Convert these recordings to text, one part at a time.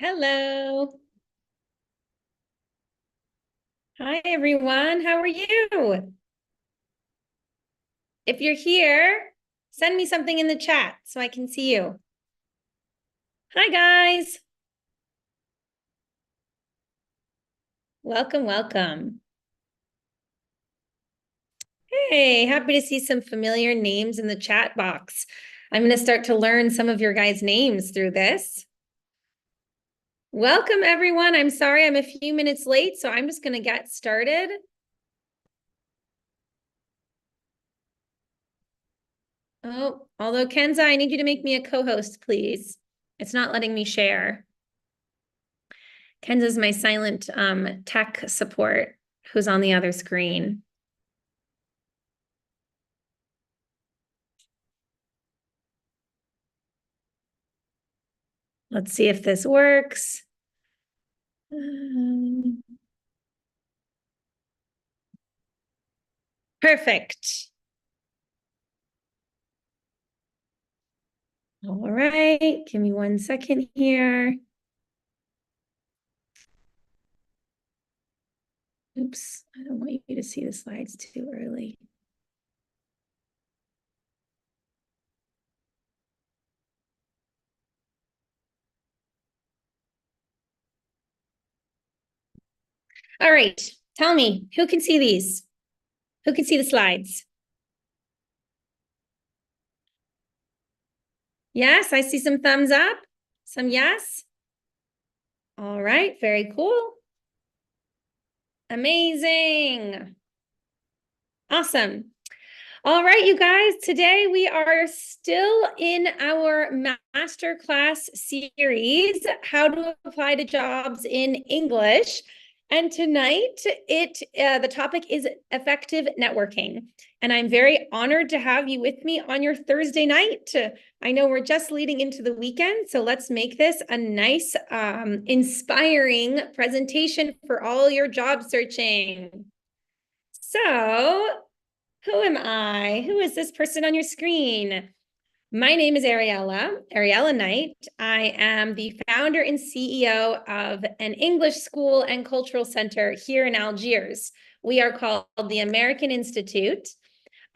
Hello. Hi, everyone. How are you? If you're here, send me something in the chat so I can see you. Hi, guys. Welcome, welcome. Hey, happy to see some familiar names in the chat box. I'm going to start to learn some of your guys' names through this. Welcome, everyone. I'm sorry I'm a few minutes late, so I'm just going to get started. Oh, although Kenza, I need you to make me a co-host, please. It's not letting me share. Kenza's my silent tech support who's on the other screen. Let's see if this works. Perfect. All right, give me 1 second here. Oops, I don't want you to see the slides too early. All right, tell me, who can see these? Who can see the slides? Yes, I see some thumbs up, some yes. All right, very cool. Amazing. Awesome. All right, you guys, today we are still in our masterclass series, How to Apply to Jobs in English. And tonight, the topic is effective networking. And I'm very honored to have you with me on your Thursday night. I know we're just leading into the weekend, so let's make this a nice, inspiring presentation for all your job searching. So, who am I? Who is this person on your screen? My name is Ariella Knight. I am the founder and CEO of an English school and cultural center here in Algiers. We are called the American Institute.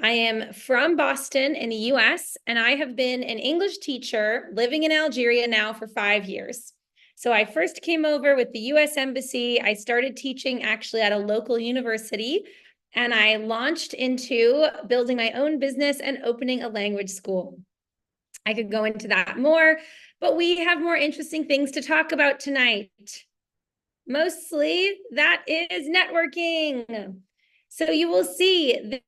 I am from Boston in the US, and I have been an English teacher living in Algeria now for 5 years. So I first came over with the US Embassy. I started teaching actually at a local university, and I launched into building my own business and opening a language school. I could go into that more, but we have more interesting things to talk about tonight. Mostly that is networking. So you will see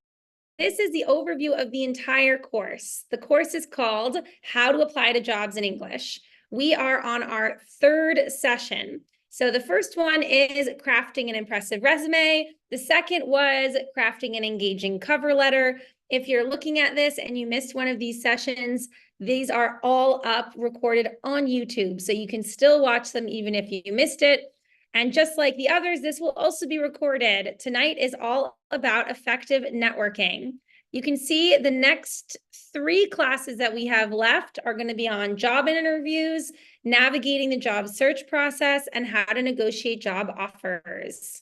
this is the overview of the entire course. The course is called How to Apply to Jobs in English. We are on our 3rd session. So the first one is crafting an impressive resume. The second was crafting an engaging cover letter. If you're looking at this and you missed one of these sessions, these are all up recorded on YouTube. So you can still watch them even if you missed it. And just like the others, this will also be recorded. Tonight is all about effective networking. You can see the next 3 classes that we have left are going to be on job interviews, navigating the job search process, and how to negotiate job offers.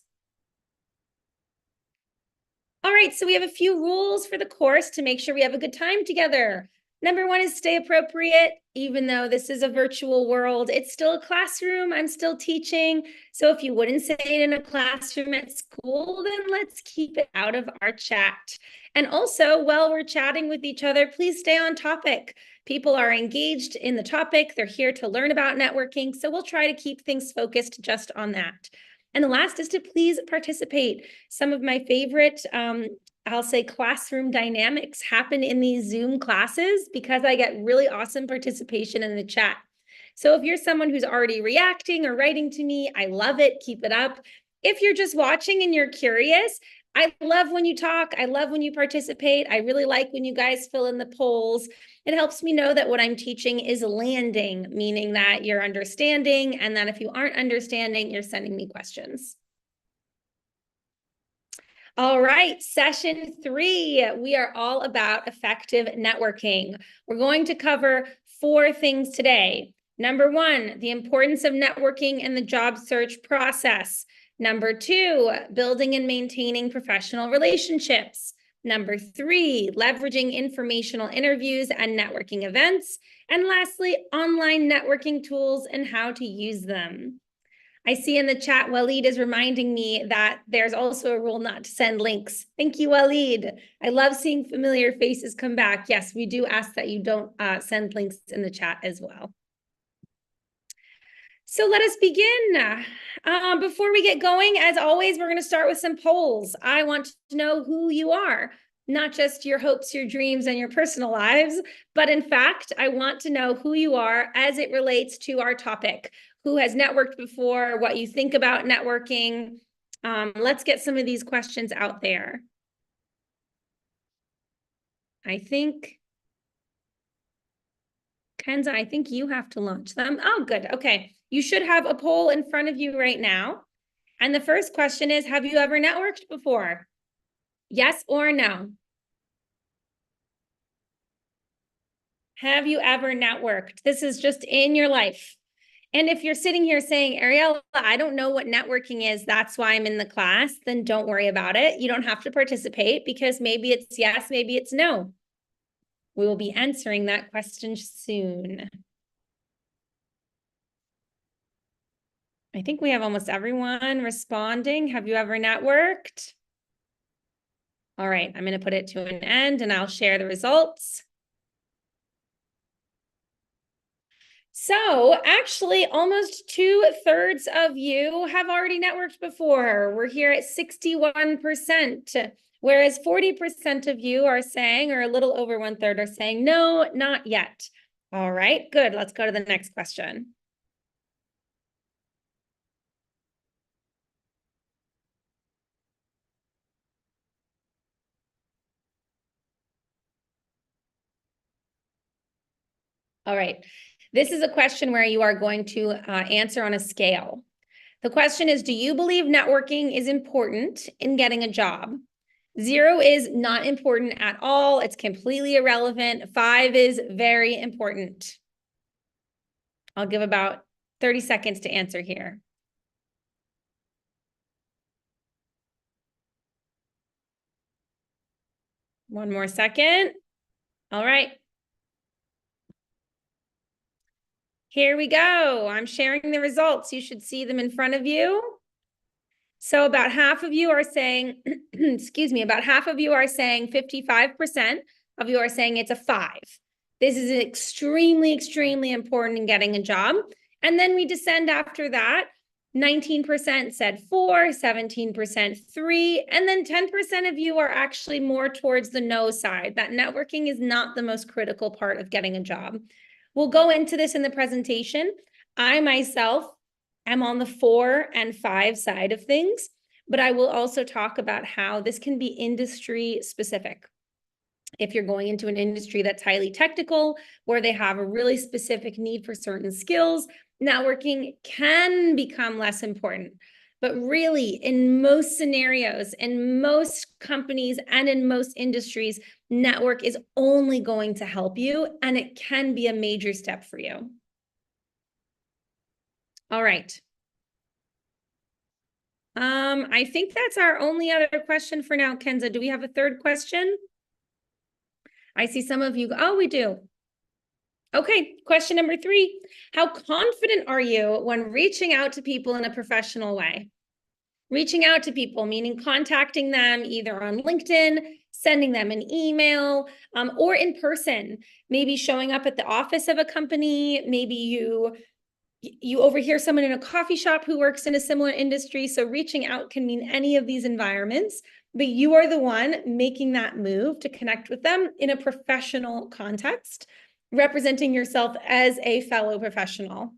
All right, so we have a few rules for the course to make sure we have a good time together. Number 1 is stay appropriate. Even though this is a virtual world, it's still a classroom. I'm still teaching. So if you wouldn't say it in a classroom at school, then let's keep it out of our chat. And also, while we're chatting with each other, please stay on topic. People are engaged in the topic. They're here to learn about networking. So we'll try to keep things focused just on that. And the last is to please participate. Some of my favorite I'll say classroom dynamics happen in these Zoom classes because I get really awesome participation in the chat. So if you're someone who's already reacting or writing to me, I love it. Keep it up. If you're just watching and you're curious, I love when you talk. I love when you participate. I really like when you guys fill in the polls. It helps me know that what I'm teaching is landing, meaning that you're understanding, and that if you aren't understanding, you're sending me questions. All right, session 3, we are all about effective networking. We're going to cover 4 things today. Number 1, the importance of networking in the job search process. Number 2, building and maintaining professional relationships. Number 3, leveraging informational interviews and networking events. And lastly, online networking tools and how to use them. I see in the chat, Waleed is reminding me that there's also a rule not to send links. Thank you, Waleed. I love seeing familiar faces come back. Yes, we do ask that you don't send links in the chat as well. So let us begin. Before we get going, as always, we're going to start with some polls. I want to know who you are, not just your hopes, your dreams, and your personal lives, but in fact, I want to know who you are as it relates to our topic. Who has networked before, what you think about networking. Let's get some of these questions out there. I think, Kenza, I think you have to launch them. Oh, good. Okay. You should have a poll in front of you right now. And the first question is, have you ever networked before? Yes or no? Have you ever networked? This is just in your life. And if you're sitting here saying, Ariella, I don't know what networking is, that's why I'm in the class, then don't worry about it. You don't have to participate because maybe it's yes, maybe it's no. We will be answering that question soon. I think we have almost everyone responding. Have you ever networked? All right, I'm going to put it to an end and I'll share the results. So actually, almost 2/3 of you have already networked before. We're here at 61%, whereas 40% of you are saying, or a little over 1/3 are saying, no, not yet. All right, good. Let's go to the next question. All right. This is a question where you are going to answer on a scale. The question is, do you believe networking is important in getting a job? 0 is not important at all. It's completely irrelevant. 5 is very important. I'll give about 30 seconds to answer here. One more second. All right. Here we go. I'm sharing the results. You should see them in front of you. So about half of you are saying, excuse me, about half of you are saying 55% of you are saying it's a 5. This is extremely, extremely important in getting a job. And then we descend after that. 19% said 4, 17% 3, and then 10% of you are actually more towards the no side, that networking is not the most critical part of getting a job. We'll go into this in the presentation. I myself am on the 4 and 5 side of things, but I will also talk about how this can be industry specific. If you're going into an industry that's highly technical, where they have a really specific need for certain skills, networking can become less important. But really, in most scenarios, in most companies, and in most industries, network is only going to help you, and it can be a major step for you. All right. I think that's our only other question for now, Kenza. Do we have a third question? I see some of you. Oh, we do. Okay, question number 3. How confident are you when reaching out to people in a professional way? Reaching out to people, meaning contacting them either on LinkedIn, sending them an email, or in person, maybe showing up at the office of a company. Maybe you overhear someone in a coffee shop who works in a similar industry. So reaching out can mean any of these environments, but you are the one making that move to connect with them in a professional context, representing yourself as a fellow professional.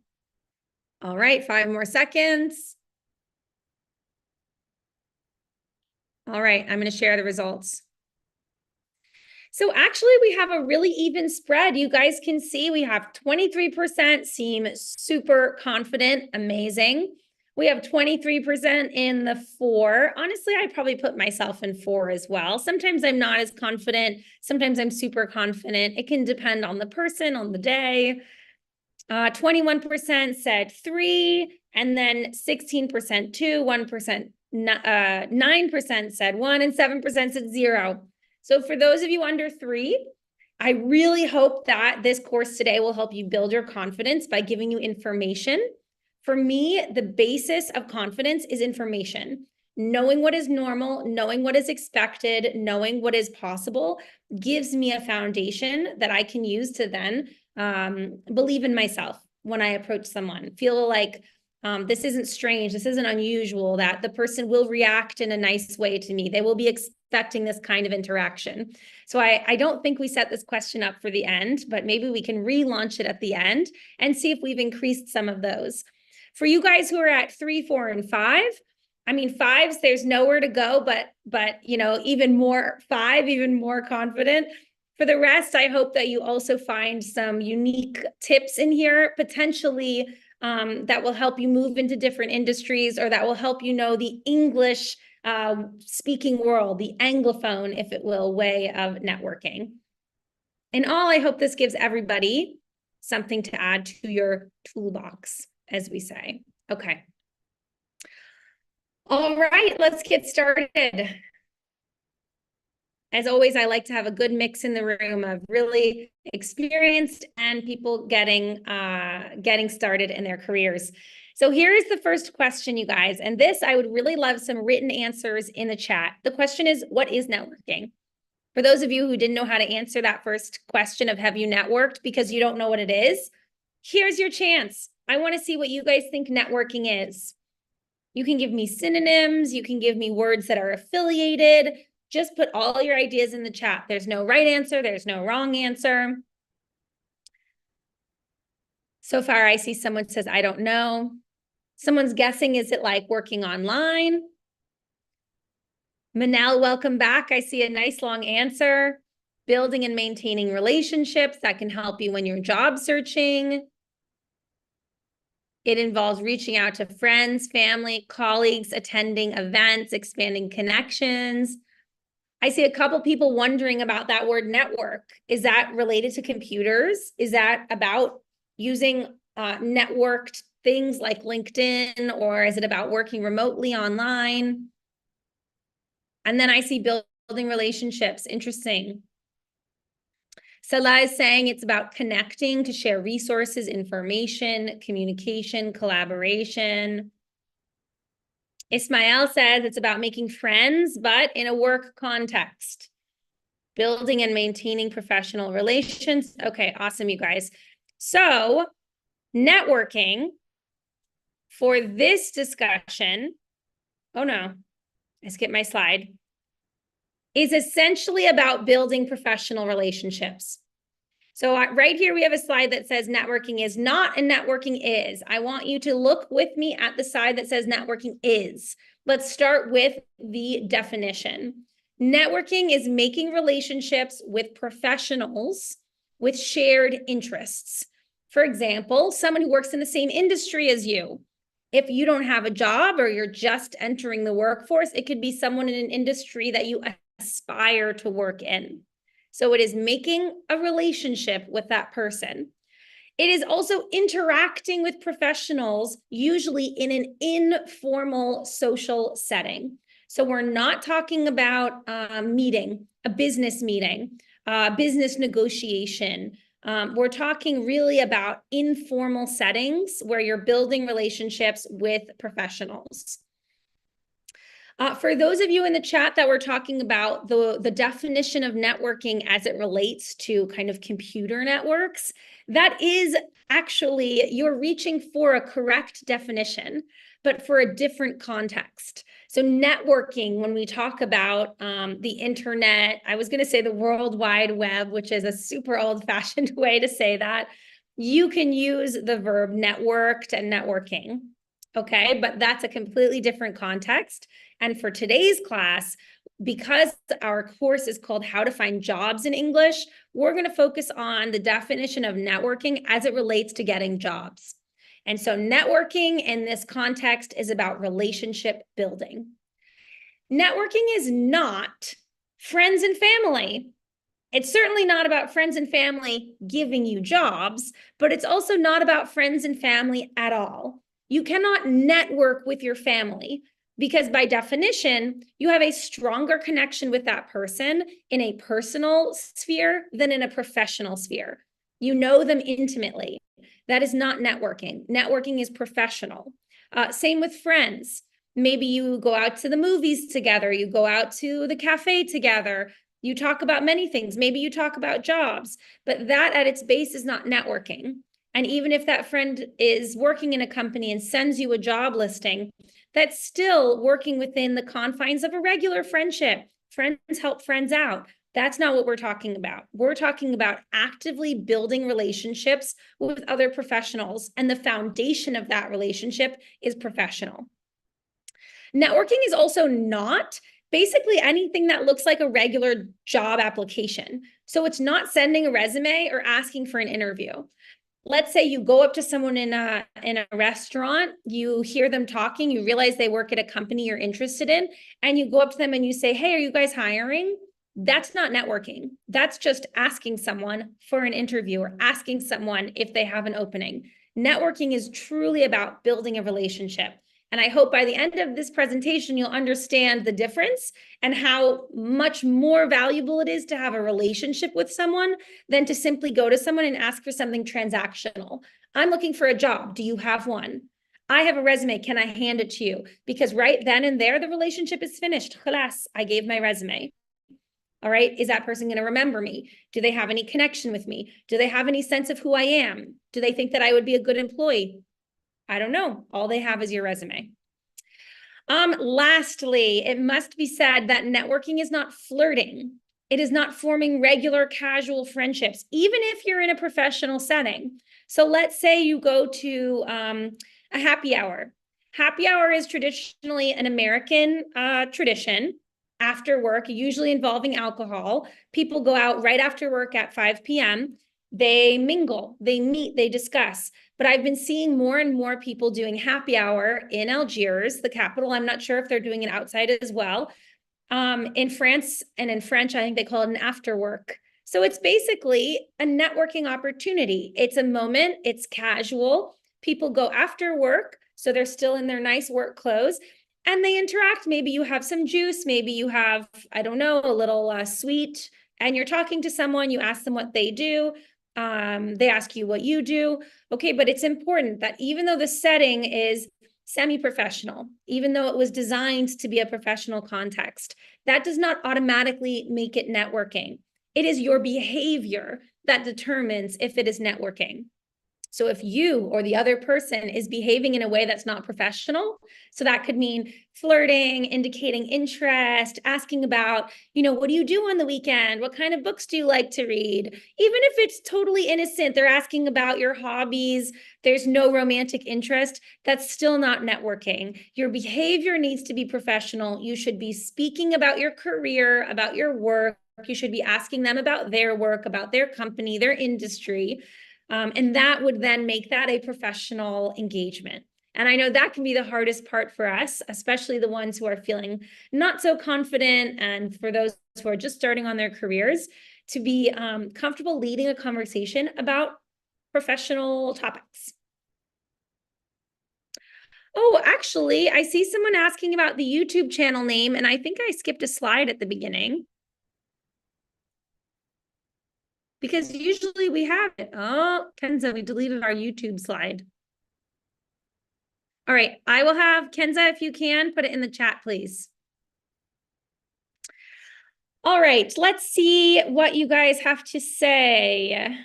All right, 5 more seconds. All right, I'm going to share the results. So actually, we have a really even spread. You guys can see we have 23% seem super confident, amazing. We have 23% in the 4. Honestly, I probably put myself in 4 as well. Sometimes I'm not as confident. Sometimes I'm super confident. It can depend on the person, on the day. 21% said 3, and then 16% 2, 1%, 9% said 1, and 7% said 0. So for those of you under 3, I really hope that this course today will help you build your confidence by giving you information. For me, the basis of confidence is information. Knowing what is normal, knowing what is expected, knowing what is possible gives me a foundation that I can use to then believe in myself when I approach someone. Feel like this isn't strange, this isn't unusual, that the person will react in a nice way to me. They will be expecting this kind of interaction. So I don't think we set this question up for the end, but maybe we can relaunch it at the end and see if we've increased some of those. For you guys who are at 3, 4, and 5, I mean, 5s, there's nowhere to go, but you know, even more 5, even more confident. For the rest, I hope that you also find some unique tips in here, potentially that will help you move into different industries, or that will help you know the English speaking world, the Anglophone, if it will, way of networking. In all, I hope this gives everybody something to add to your toolbox, as we say. Okay. All right, let's get started. As always, I like to have a good mix in the room of really experienced and people getting started in their careers. So here's the first question, you guys, and this I would really love some written answers in the chat. The question is, what is networking? For those of you who didn't know how to answer that first question of have you networked because you don't know what it is, here's your chance. I want to see what you guys think networking is. You can give me synonyms, you can give me words that are affiliated. Just put all your ideas in the chat. There's no right answer, there's no wrong answer. So far, I see someone says, I don't know. Someone's guessing, is it like working online? Manal, welcome back. I see a nice long answer. Building and maintaining relationships that can help you when you're job searching. It involves reaching out to friends, family, colleagues, attending events, expanding connections. I see a couple people wondering about that word network. Is that related to computers? Is that about using networked things like LinkedIn, or is it about working remotely online? And then I see building relationships. Interesting. Salah is saying it's about connecting to share resources, information, communication, collaboration. Ismael says it's about making friends, but in a work context. Building and maintaining professional relations. Okay, awesome, you guys. So networking for this discussion, oh no, I skipped my slide, is essentially about building professional relationships. So right here, we have a slide that says networking is not and networking is. I want you to look with me at the side that says networking is. Let's start with the definition. Networking is making relationships with professionals with shared interests. For example, someone who works in the same industry as you. If you don't have a job or you're just entering the workforce, it could be someone in an industry that you aspire to work in. So it is making a relationship with that person. It is also interacting with professionals, usually in an informal social setting. So we're not talking about a business meeting, business negotiation. We're talking really about informal settings where you're building relationships with professionals. For those of you in the chat that were talking about the definition of networking as it relates to kind of computer networks, that is actually, you're reaching for a correct definition, but for a different context. So networking, when we talk about the internet, I was going to say the World Wide Web, which is a super old-fashioned way to say that. You can use the verb networked and networking, okay? But that's a completely different context. And for today's class, because our course is called How to Find Jobs in English, we're going to focus on the definition of networking as it relates to getting jobs. And so networking in this context is about relationship building. Networking is not friends and family. It's certainly not about friends and family giving you jobs, but it's also not about friends and family at all. You cannot network with your family because by definition, you have a stronger connection with that person in a personal sphere than in a professional sphere. You know them intimately. That is not networking. Networking is professional. Same with friends. Maybe you go out to the movies together, you go out to the cafe together, you talk about many things. Maybe you talk about jobs, but that at its base is not networking. And even if that friend is working in a company and sends you a job listing, that's still working within the confines of a regular friendship. Friends help friends out. That's not what we're talking about. We're talking about actively building relationships with other professionals, and the foundation of that relationship is professional. Networking is also not basically anything that looks like a regular job application. So it's not sending a resume or asking for an interview. Let's say you go up to someone in a restaurant, you hear them talking, you realize they work at a company you're interested in, and you go up to them and you say, hey, are you guys hiring? That's not networking. That's just asking someone for an interview or asking someone if they have an opening. Networking is truly about building a relationship. And I hope by the end of this presentation, you'll understand the difference and how much more valuable it is to have a relationship with someone than to simply go to someone and ask for something transactional. I'm looking for a job. Do you have one? I have a resume. Can I hand it to you? Because right then and there, the relationship is finished. Khalas, I gave my resume. All right. Is that person going to remember me? Do they have any connection with me? Do they have any sense of who I am? Do they think that I would be a good employee? I don't know. All they have is your resume. Lastly, it must be said that networking is not flirting. It is not forming regular casual friendships, even if you're in a professional setting. So let's say you go to a happy hour. Happy hour is traditionally an American tradition after work, usually involving alcohol. People go out right after work at 5 p.m. They mingle, they meet, they discuss. But I've been seeing more and more people doing happy hour in Algiers, the capital. I'm not sure if they're doing it outside as well. In France and in French, I think they call it an after work. So it's basically a networking opportunity. It's a moment, it's casual. People go after work, so they're still in their nice work clothes, and they interact. Maybe you have some juice, maybe you have, I don't know, a little sweet, and you're talking to someone, you ask them what they do. They ask you what you do. Okay, but it's important that even though the setting is semi-professional, even though it was designed to be a professional context, that does not automatically make it networking. It is your behavior that determines if it is networking. So if you or the other person is behaving in a way that's not professional, so that could mean flirting, indicating interest, asking about, what do you do on the weekend? What kind of books do you like to read? Even if it's totally innocent, they're asking about your hobbies, there's no romantic interest, that's still not networking. Your behavior needs to be professional. You should be speaking about your career, about your work. You should be asking them about their work, about their company, their industry. And that would then make that a professional engagement. And I know that can be the hardest part for us, especially the ones who are feeling not so confident, and for those who are just starting on their careers, to be comfortable leading a conversation about professional topics. Oh, actually, I see someone asking about the YouTube channel name, and I think I skipped a slide at the beginning. Because usually we have it. Oh, Kenza, we deleted our YouTube slide. All right, I will have Kenza, if you can, put it in the chat, please. All right, let's see what you guys have to say.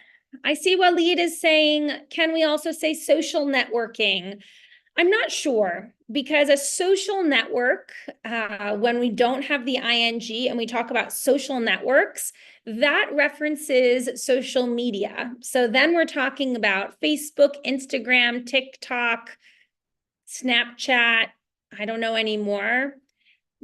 I see Waleed is saying, can we also say social networking? I'm not sure, because a social network, when we don't have the ing and we talk about social networks, that references social media. So then we're talking about Facebook, Instagram, TikTok, Snapchat. I don't know anymore.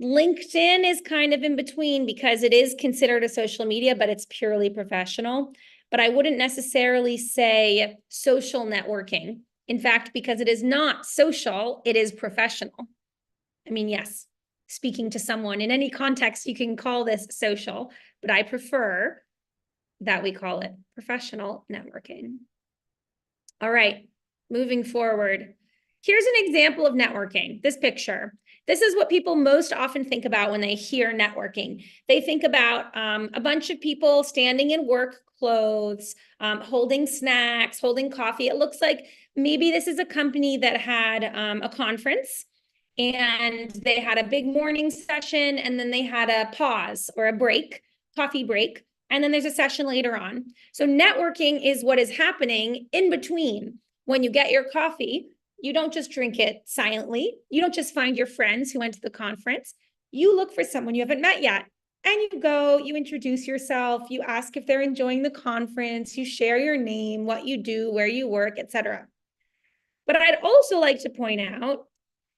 LinkedIn is kind of in between because it is considered a social media, but it's purely professional. But I wouldn't necessarily say social networking. In fact, because it is not social, it is professional. I mean, yes, speaking to someone in any context, you can call this social, but I prefer that we call it, professional networking. All right, moving forward. Here's an example of networking, this picture. This is what people most often think about when they hear networking. They think about a bunch of people standing in work clothes, holding snacks, holding coffee. It looks like maybe this is a company that had a conference and they had a big morning session and then they had a pause or a break, coffee break, and then there's a session later on. So networking is what is happening in between. When you get your coffee, you don't just drink it silently. You don't just find your friends who went to the conference. You look for someone you haven't met yet. And you go, you introduce yourself, you ask if they're enjoying the conference, you share your name, what you do, where you work, etc. But I'd also like to point out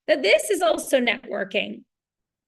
that this is also networking.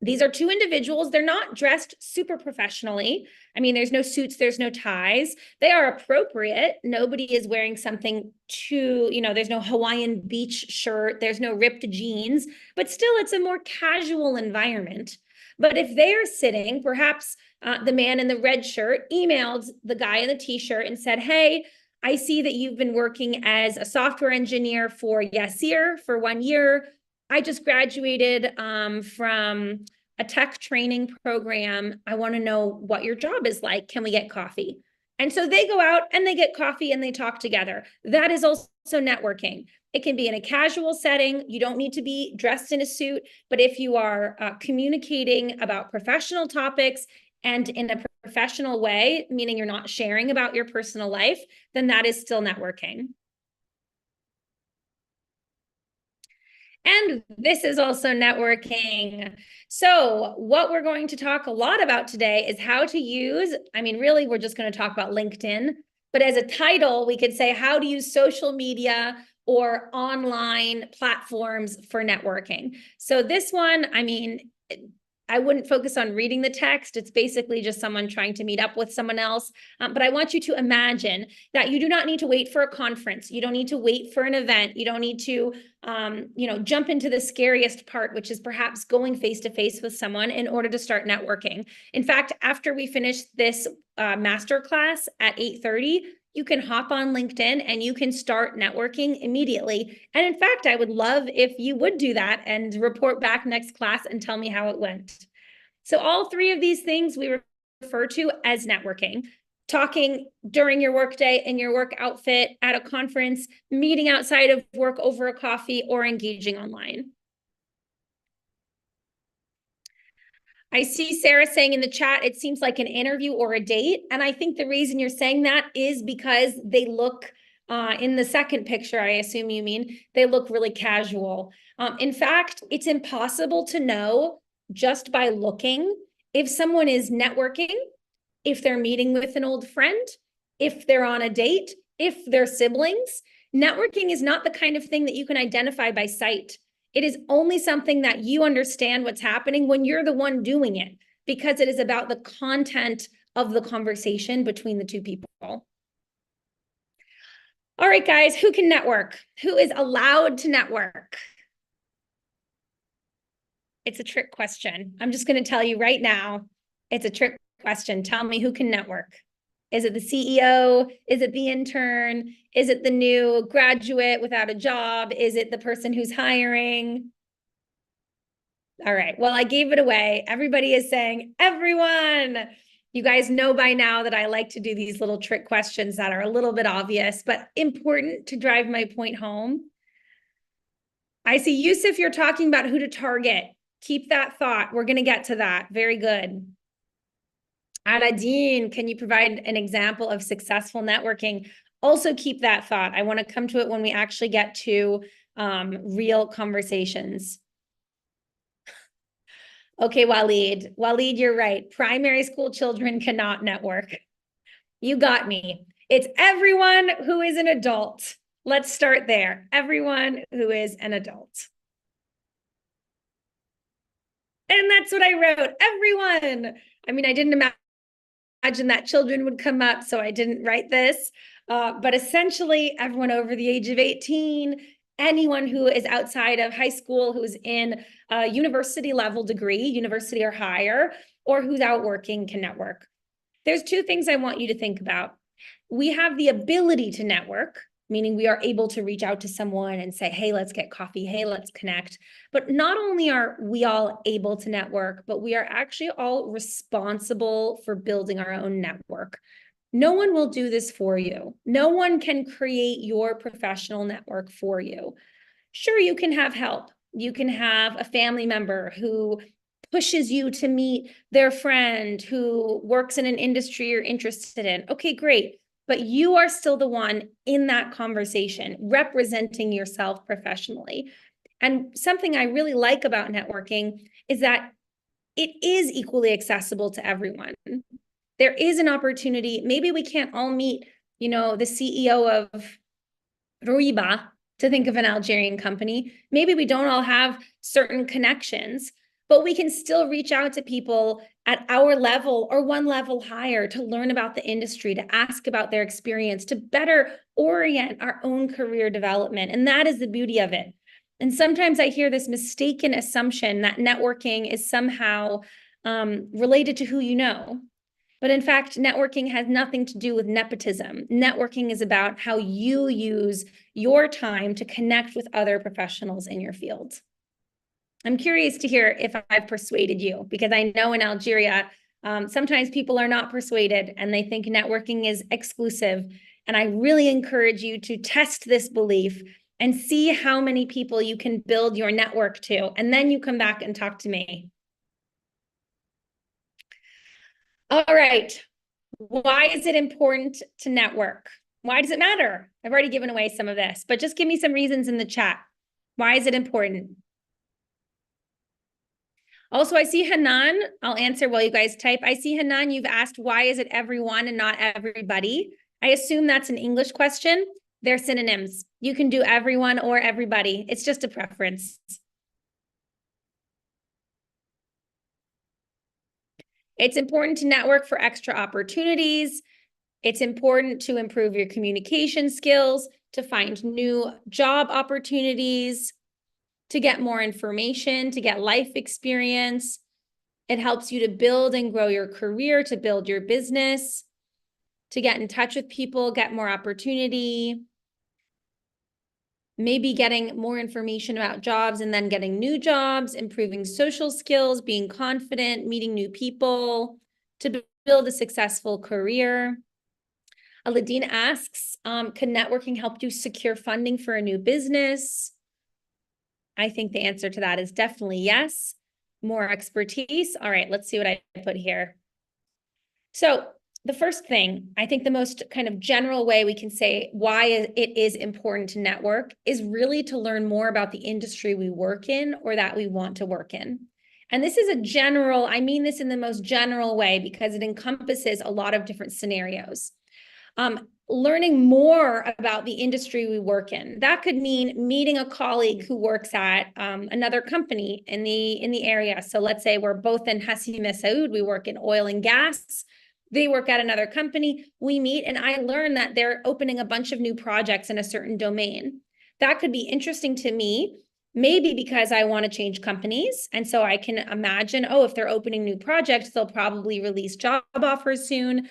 These are two individuals. They're not dressed super professionally. I mean, there's no suits, there's no ties. They are appropriate. Nobody is wearing something too, there's no Hawaiian beach shirt, there's no ripped jeans, but still it's a more casual environment. But if they are sitting, perhaps the man in the red shirt emailed the guy in the t-shirt and said, hey, I see that you've been working as a software engineer for Yassir for 1 year. I just graduated from a tech training program. I want to know what your job is like. Can we get coffee? And so they go out and they get coffee and they talk together. That is also networking. It can be in a casual setting. You don't need to be dressed in a suit, but if you are communicating about professional topics and in a professional way, meaning you're not sharing about your personal life, then that is still networking. And this is also networking. So what we're going to talk a lot about today is how to use, really, we're just going to talk about LinkedIn, but as a title, we could say how to use social media or online platforms for networking. So this one, I wouldn't focus on reading the text. It's basically just someone trying to meet up with someone else. But I want you to imagine that you do not need to wait for a conference. You don't need to wait for an event. You don't need to, jump into the scariest part, which is perhaps going face-to-face with someone in order to start networking. In fact, after we finish this masterclass at 8:30, you can hop on LinkedIn and you can start networking immediately. And in fact, I would love if you would do that and report back next class and tell me how it went. So all three of these things we refer to as networking. Talking during your workday in your work outfit, at a conference, meeting outside of work over a coffee, or engaging online. I see Sarah saying in the chat, it seems like an interview or a date. And I think the reason you're saying that is because they look, in the second picture, I assume you mean, they look really casual. In fact, it's impossible to know just by looking if someone is networking, if they're meeting with an old friend, if they're on a date, if they're siblings. Networking is not the kind of thing that you can identify by sight. It is only something that you understand what's happening when you're the one doing it, because it is about the content of the conversation between the two people. All right, guys, who can network? Who is allowed to network? It's a trick question. I'm just going to tell you right now, it's a trick question. Tell me who can network. Is it the CEO? Is it the intern? Is it the new graduate without a job? Is it the person who's hiring? All right, well, I gave it away. Everybody is saying, everyone. You guys know by now that I like to do these little trick questions that are a little bit obvious, but important to drive my point home. I see Yusuf, you're talking about who to target. Keep that thought. We're going to get to that. Very good. Aladeen, can you provide an example of successful networking? Also keep that thought. I want to come to it when we actually get to real conversations. Okay, Waleed. Waleed, you're right. Primary school children cannot network. You got me. It's everyone who is an adult. Let's start there. Everyone who is an adult. And that's what I wrote. Everyone. I didn't imagine that children would come up, so I didn't write this. But essentially, everyone over the age of 18, anyone who is outside of high school, who's in a university level degree, university or higher, or who's out working can network. there's two things I want you to think about. We have the ability to network, meaning we are able to reach out to someone and say, hey, let's get coffee. Hey, let's connect. But not only are we all able to network, but we are actually all responsible for building our own network. No one will do this for you. No one can create your professional network for you. Sure, you can have help. You can have a family member who pushes you to meet their friend who works in an industry you're interested in. Okay, great. But you are still the one in that conversation, representing yourself professionally. And something I really like about networking is that it is equally accessible to everyone. There is an opportunity. Maybe we can't all meet, the CEO of Roiba, to think of an Algerian company. Maybe we don't all have certain connections, but we can still reach out to people at our level or one level higher to learn about the industry, to ask about their experience, to better orient our own career development. And that is the beauty of it. And sometimes I hear this mistaken assumption that networking is somehow related to who you know. But in fact, networking has nothing to do with nepotism. Networking is about how you use your time to connect with other professionals in your field. I'm curious to hear if I've persuaded you, because I know in Algeria, sometimes people are not persuaded and they think networking is exclusive. And I really encourage you to test this belief and see how many people you can build your network to. And then you come back and talk to me. All right. Why is it important to network? Why does it matter? I've already given away some of this, but just give me some reasons in the chat. Why is it important? Also, I see Hanan. I'll answer while you guys type. I see Hanan, you've asked, why is it everyone and not everybody? I assume that's an English question. They're synonyms. You can do everyone or everybody. It's just a preference. It's important to network for extra opportunities. It's important to improve your communication skills, to find new job opportunities, to get more information, to get life experience. It helps you to build and grow your career, to build your business, to get in touch with people, get more opportunity, maybe getting more information about jobs and then getting new jobs, improving social skills, being confident, meeting new people, to build a successful career. Aladine asks, can networking help you secure funding for a new business? I think the answer to that is definitely yes. More expertise. All right, let's see what I put here. So the first thing, I think the most kind of general way we can say why it is important to network is really to learn more about the industry we work in or that we want to work in. And this is a general, I mean this in the most general way because it encompasses a lot of different scenarios. Learning more about the industry we work in. That could mean meeting a colleague who works at another company in the area. So let's say we're both in Hassi Messaoud, we work in oil and gas. They work at another company, we meet, and I learn that they're opening a bunch of new projects in a certain domain. That could be interesting to me, maybe because I want to change companies. And so I can imagine, oh, if they're opening new projects, they'll probably release job offers soon.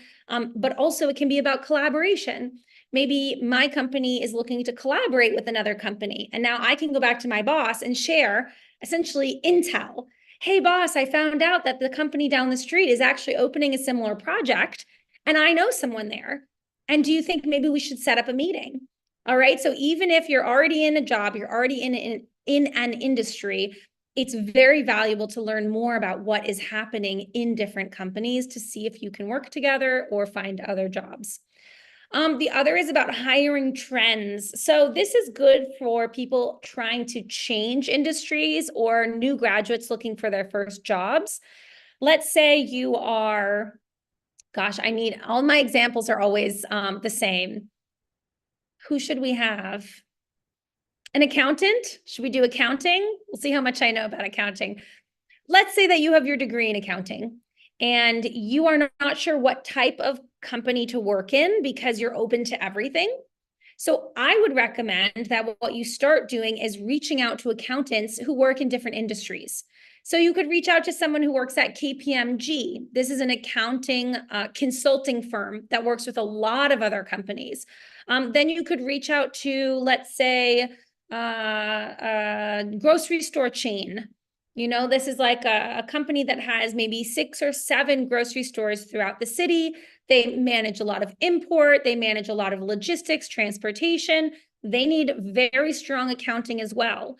But also it can be about collaboration. Maybe my company is looking to collaborate with another company. And now I can go back to my boss and share essentially intel. Hey, boss, I found out that the company down the street is actually opening a similar project, and I know someone there. And do you think maybe we should set up a meeting? All right. So even if you're already in a job, you're already in an industry, it's very valuable to learn more about what is happening in different companies to see if you can work together or find other jobs. The other is about hiring trends. So this is good for people trying to change industries or new graduates looking for their first jobs. Let's say you are, gosh, I need, all my examples are always the same. Who should we have? An accountant? Should we do accounting? We'll see how much I know about accounting. Let's say that you have your degree in accounting and you are not sure what type of company to work in because you're open to everything. So I would recommend that what you start doing is reaching out to accountants who work in different industries. So you could reach out to someone who works at KPMG. This is an accounting consulting firm that works with a lot of other companies. Then you could reach out to, let's say, a grocery store chain. You know, this is like a company that has maybe 6 or 7 grocery stores throughout the city. They manage a lot of import. They manage a lot of logistics, transportation. They need very strong accounting as well.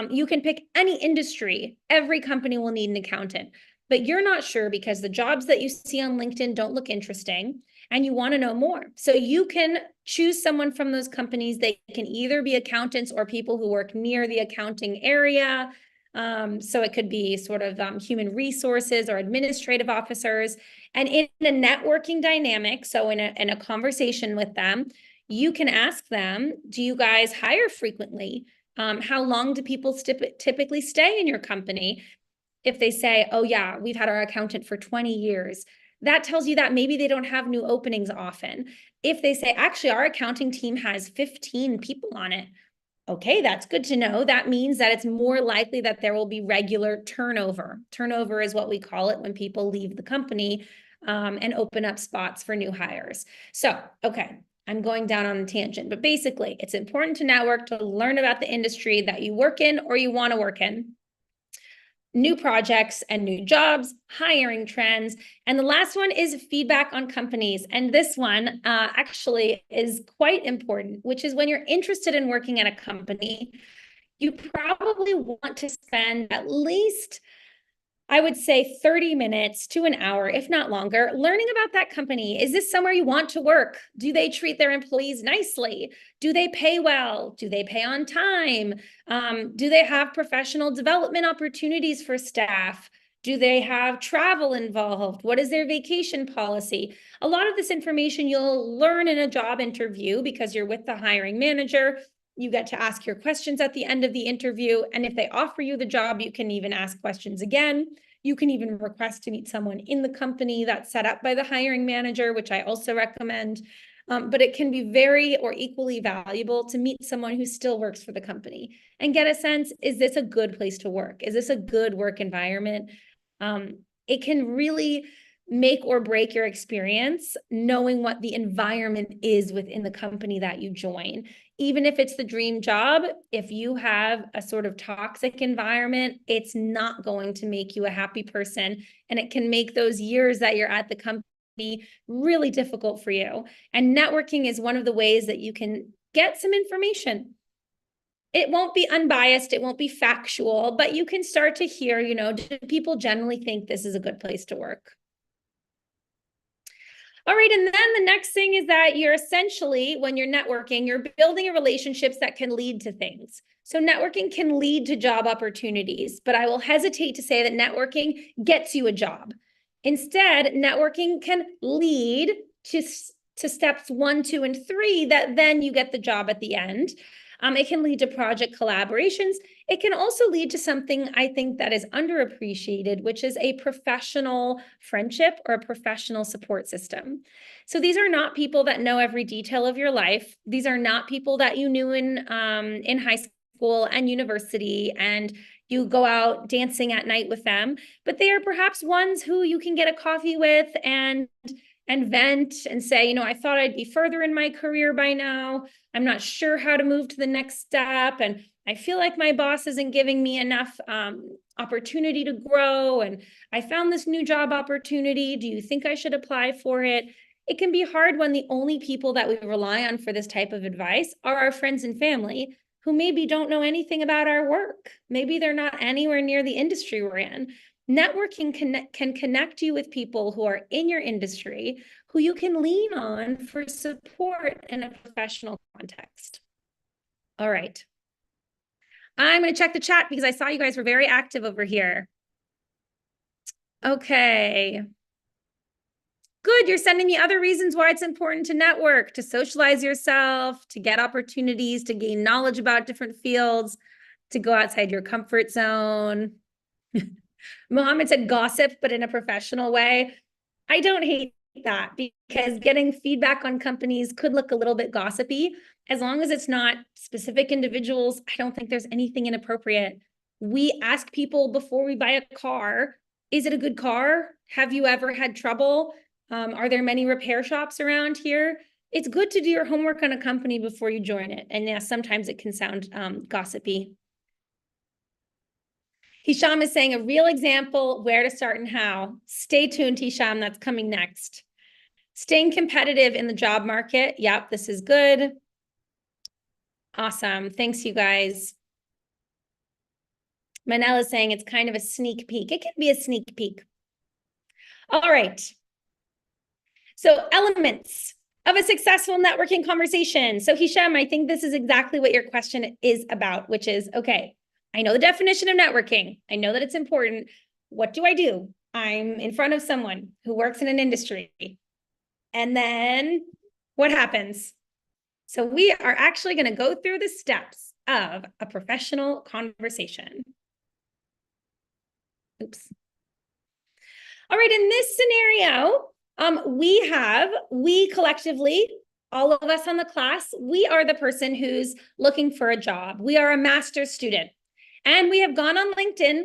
You can pick any industry. Every company will need an accountant, but you're not sure because the jobs that you see on LinkedIn don't look interesting and you want to know more. So you can choose someone from those companies. They can either be accountants or people who work near the accounting area. So it could be sort of human resources or administrative officers. And in a networking dynamic, so in a conversation with them, you can ask them, do you guys hire frequently? How long do people typically stay in your company? If they say, oh yeah, we've had our accountant for 20 years, that tells you that maybe they don't have new openings often. If they say, actually, our accounting team has 15 people on it, okay, that's good to know. That means that it's more likely that there will be regular turnover. Turnover is what we call it when people leave the company and open up spots for new hires. So, okay, I'm going down on a tangent, but basically it's important to network, to learn about the industry that you work in or you want to work in, new projects and new jobs, hiring trends. And the last one is feedback on companies. And this one actually is quite important, which is when you're interested in working at a company, you probably want to spend at least, I would say 30 minutes to an hour, if not longer, learning about that company. Is this somewhere you want to work? Do they treat their employees nicely? Do they pay well? Do they pay on time? Do they have professional development opportunities for staff? Do they have travel involved? What is their vacation policy? A lot of this information you'll learn in a job interview because you're with the hiring manager. You get to ask your questions at the end of the interview. And if they offer you the job, you can even ask questions again. You can even request to meet someone in the company that's set up by the hiring manager, which I also recommend. But it can be very or equally valuable to meet someone who still works for the company and get a sense, is this a good place to work? Is this a good work environment? It can really make or break your experience knowing what the environment is within the company that you join. Even if it's the dream job, if you have a sort of toxic environment, it's not going to make you a happy person. And it can make those years that you're at the company really difficult for you. And networking is one of the ways that you can get some information. It won't be unbiased, it won't be factual, but you can start to hear, you know, do people generally think this is a good place to work? All right, and then the next thing is that you're essentially, when you're networking, you're building relationships that can lead to things. So networking can lead to job opportunities, but I will hesitate to say that networking gets you a job. Instead, networking can lead to steps 1, 2, and 3 that then you get the job at the end. It can lead to project collaborations. It can also lead to something I think that is underappreciated, which is a professional friendship or a professional support system. So these are not people that know every detail of your life. These are not people that you knew in high school and university, and you go out dancing at night with them, but they are perhaps ones who you can get a coffee with and vent and say, you know, I thought I'd be further in my career by now. I'm not sure how to move to the next step. And I feel like my boss isn't giving me enough opportunity to grow. And I found this new job opportunity. Do you think I should apply for it? It can be hard when the only people that we rely on for this type of advice are our friends and family who maybe don't know anything about our work. Maybe they're not anywhere near the industry we're in. Networking can connect you with people who are in your industry, who you can lean on for support in a professional context. All right. I'm going to check the chat because I saw you guys were very active over here. Okay. Good. You're sending me other reasons why it's important to network, to socialize yourself, to get opportunities, to gain knowledge about different fields, to go outside your comfort zone. Mohammed said gossip, but in a professional way. I don't hate that because getting feedback on companies could look a little bit gossipy. As long as it's not specific individuals, I don't think there's anything inappropriate. We ask people before we buy a car, is it a good car? Have you ever had trouble? Are there many repair shops around here? It's good to do your homework on a company before you join it. And yes, sometimes it can sound gossipy. Hisham is saying a real example, where to start and how. Stay tuned, Hisham, that's coming next. Staying competitive in the job market. Yep, this is good. Awesome. Thanks, you guys. Manella is saying it's kind of a sneak peek. It can be a sneak peek. All right. So elements of a successful networking conversation. So Hisham, I think this is exactly what your question is about, which is, okay, I know the definition of networking. I know that it's important. What do I do? I'm in front of someone who works in an industry. And then what happens? So we are actually going to go through the steps of a professional conversation. Oops. All right, in this scenario, we collectively, all of us on the class, we are the person who's looking for a job. We are a master's student. And we have gone on LinkedIn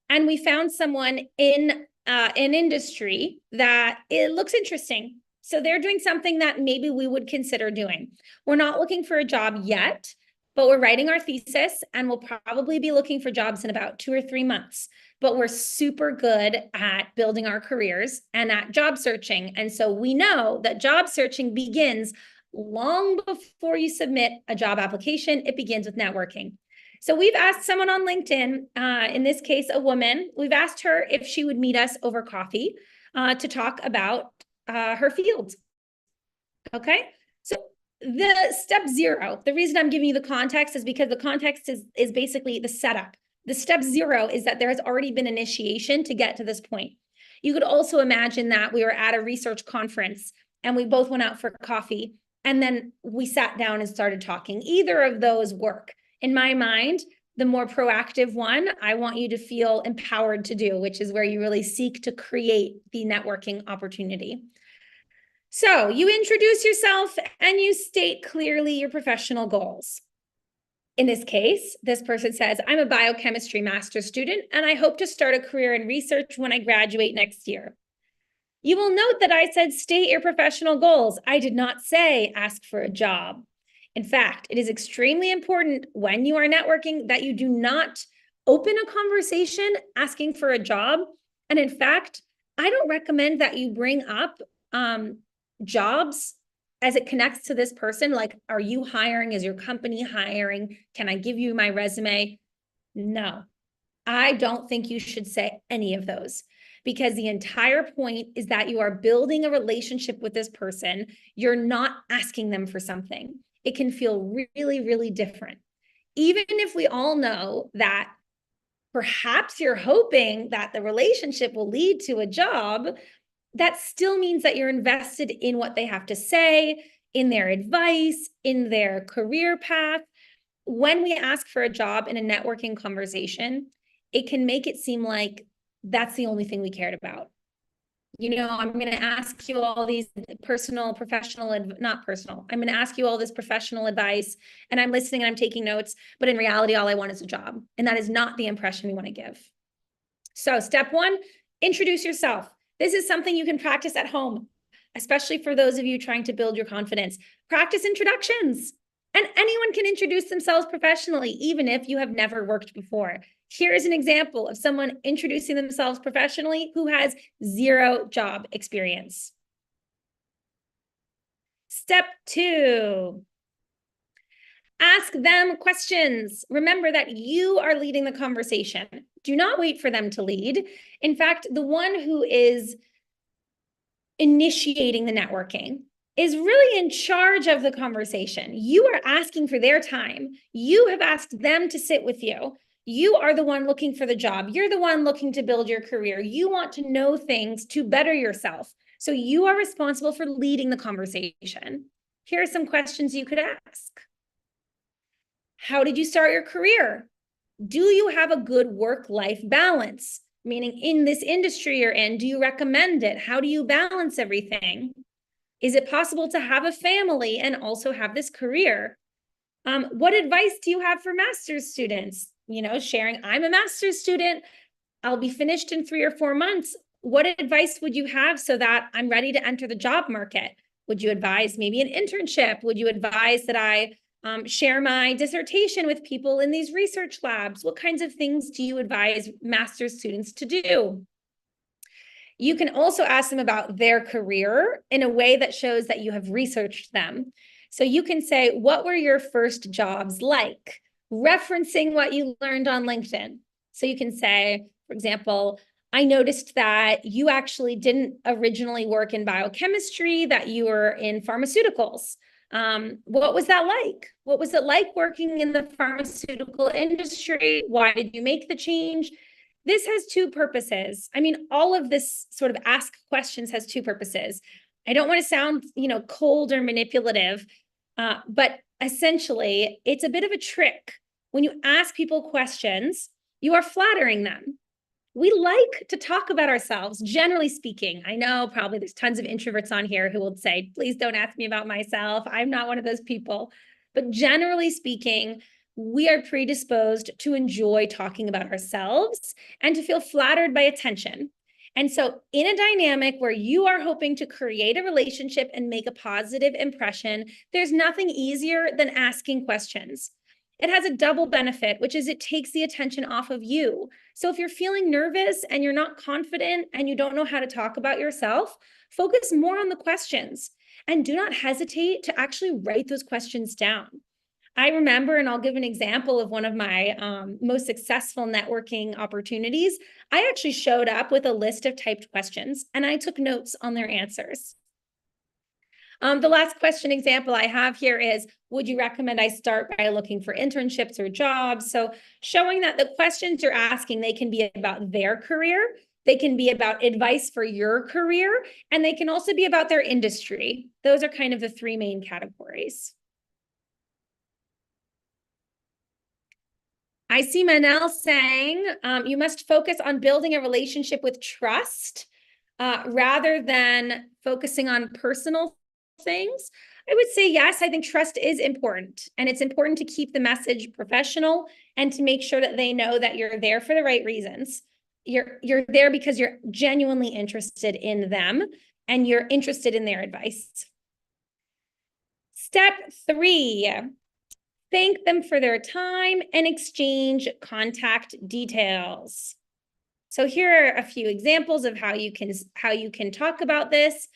and we found someone in an industry that it looks interesting. So they're doing something that maybe we would consider doing. We're not looking for a job yet, but we're writing our thesis and we'll probably be looking for jobs in about 2 or 3 months. But we're super good at building our careers and at job searching. And so we know that job searching begins long before you submit a job application. It begins with networking. So we've asked someone on LinkedIn, in this case, a woman, we've asked her if she would meet us over coffee to talk about her field. Okay, so the step 0, the reason I'm giving you the context is because the context is basically the setup. The step 0 is that there has already been initiation to get to this point. You could also imagine that we were at a research conference and we both went out for coffee and then we sat down and started talking. Either of those work. In my mind, the more proactive one, I want you to feel empowered to do, which is where you really seek to create the networking opportunity. So you introduce yourself and you state clearly your professional goals. In this case, this person says, I'm a biochemistry master's student and I hope to start a career in research when I graduate next year. You will note that I said state your professional goals. I did not say ask for a job. In fact, it is extremely important when you are networking that you do not open a conversation asking for a job. And in fact, I don't recommend that you bring up jobs as it connects to this person. Like, are you hiring? Is your company hiring? Can I give you my resume? No, I don't think you should say any of those, because the entire point is that you are building a relationship with this person. You're not asking them for something. It can feel really, really different. Even if we all know that perhaps you're hoping that the relationship will lead to a job, that still means that you're invested in what they have to say, in their advice, in their career path. When we ask for a job in a networking conversation, it can make it seem like that's the only thing we cared about. You know, I'm going to ask you all these personal, professional, not personal. I'm going to ask you all this professional advice and I'm listening and I'm taking notes, but in reality, all I want is a job. And that is not the impression we want to give. So step 1, introduce yourself. This is something you can practice at home, especially for those of you trying to build your confidence. Practice introductions. And anyone can introduce themselves professionally, even if you have never worked before. Here is an example of someone introducing themselves professionally who has 0 job experience. Step 2, ask them questions. Remember that you are leading the conversation. Do not wait for them to lead. In fact, the one who is initiating the networking is really in charge of the conversation. You are asking for their time. You have asked them to sit with you. You are the one looking for the job. You're the one looking to build your career. You want to know things to better yourself. So you are responsible for leading the conversation. Here are some questions you could ask. How did you start your career? Do you have a good work-life balance? Meaning, in this industry you're in, do you recommend it? How do you balance everything? Is it possible to have a family and also have this career? What advice do you have for master's students? sharing, I'm a master's student. I'll be finished in 3 or 4 months. What advice would you have so that I'm ready to enter the job market? Would you advise maybe an internship? Would you advise that I share my dissertation with people in these research labs? What kinds of things do you advise master's students to do? You can also ask them about their career in a way that shows that you have researched them. So you can say, what were your first jobs like? Referencing what you learned on LinkedIn. So you can say, for example, I noticed that you actually didn't originally work in biochemistry, that you were in pharmaceuticals. What was that like? What was it like working in the pharmaceutical industry? Why did you make the change? This has 2 purposes. I mean, all of this sort of ask questions has 2 purposes. I don't want to sound, cold or manipulative, but essentially, it's a bit of a trick. When you ask people questions, you are flattering them. We like to talk about ourselves, generally speaking. I know probably there's tons of introverts on here who will say, please don't ask me about myself. I'm not one of those people. But generally speaking, we are predisposed to enjoy talking about ourselves and to feel flattered by attention. And so in a dynamic where you are hoping to create a relationship and make a positive impression, there's nothing easier than asking questions. It has a double benefit, which is it takes the attention off of you. So if you're feeling nervous and you're not confident and you don't know how to talk about yourself, focus more on the questions and do not hesitate to actually write those questions down. I remember, and I'll give an example of one of my most successful networking opportunities. I actually showed up with a list of typed questions and I took notes on their answers. The last question example I have here is, would you recommend I start by looking for internships or jobs? So showing that the questions you're asking, they can be about their career, they can be about advice for your career, and they can also be about their industry. Those are kind of the 3 main categories. I see Manel saying, you must focus on building a relationship with trust rather than focusing on personal things. I would say yes, I think trust is important, and it's important to keep the message professional and to make sure that they know that you're there for the right reasons. You're there because you're genuinely interested in them and you're interested in their advice. Step 3, thank them for their time and exchange contact details. So here are a few examples of how you can talk about this.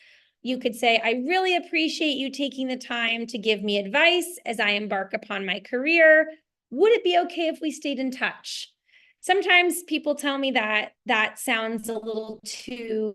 You could say, I really appreciate you taking the time to give me advice as I embark upon my career. Would it be okay if we stayed in touch? Sometimes people tell me that that sounds a little too,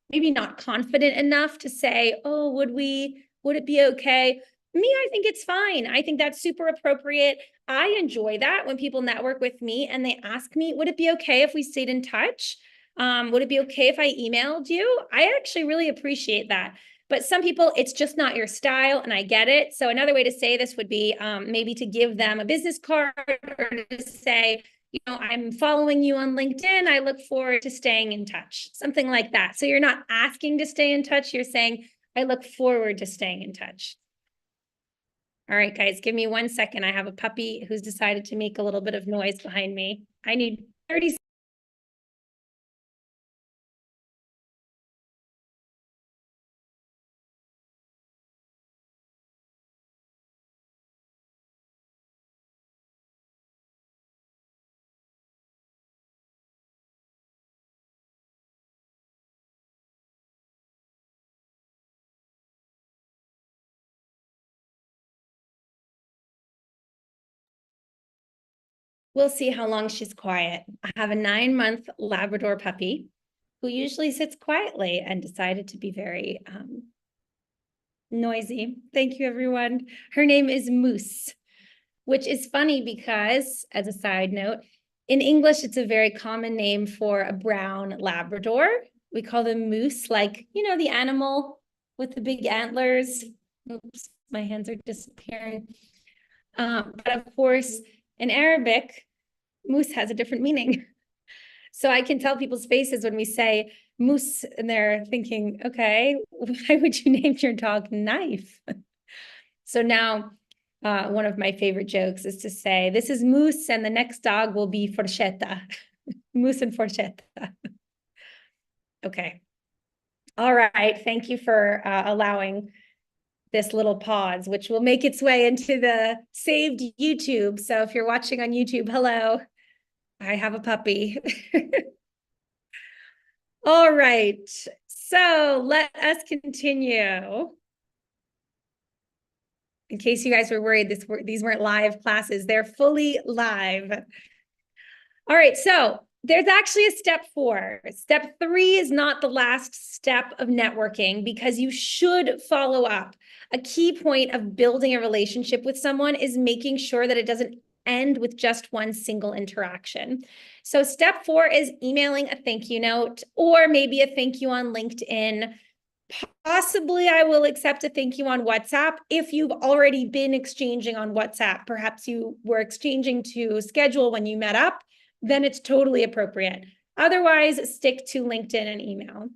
maybe not confident enough to say, oh, would it be okay? Me, I think it's fine. I think that's super appropriate. I enjoy that when people network with me and they ask me, would it be okay if we stayed in touch? Would it be okay if I emailed you? I actually really appreciate that. But some people, it's just not your style, and I get it. So another way to say this would be maybe to give them a business card or to say, I'm following you on LinkedIn. I look forward to staying in touch, something like that. So you're not asking to stay in touch. You're saying, I look forward to staying in touch. All right, guys, give me 1 second. I have a puppy who's decided to make a little bit of noise behind me. I need 30 seconds. We'll see how long she's quiet. I have a 9-month Labrador puppy who usually sits quietly and decided to be very noisy. Thank you, everyone. Her name is Moose, which is funny because, as a side note, in English, it's a very common name for a brown Labrador. We call them moose, like, the animal with the big antlers. Oops, my hands are disappearing. But of course, in Arabic, moose has a different meaning. So I can tell people's faces when we say moose, and they're thinking, okay, why would you name your dog Knife? So now One of my favorite jokes is to say, this is Moose and the next dog will be Forchetta. Moose and Forchetta. Okay. All right. Thank you for allowing this little pause, which will make its way into the saved YouTube. So if you're watching on YouTube, hello, I have a puppy. All right. So let us continue. In case you guys were worried, these weren't live classes, they're fully live. All right, so there's actually a step 4. Step 3 is not the last step of networking because you should follow up. A key point of building a relationship with someone is making sure that it doesn't end with just one single interaction. So step 4 is emailing a thank you note or maybe a thank you on LinkedIn. Possibly I will accept a thank you on WhatsApp if you've already been exchanging on WhatsApp. Perhaps you were exchanging to schedule when you met up, then it's totally appropriate. Otherwise, stick to LinkedIn and email.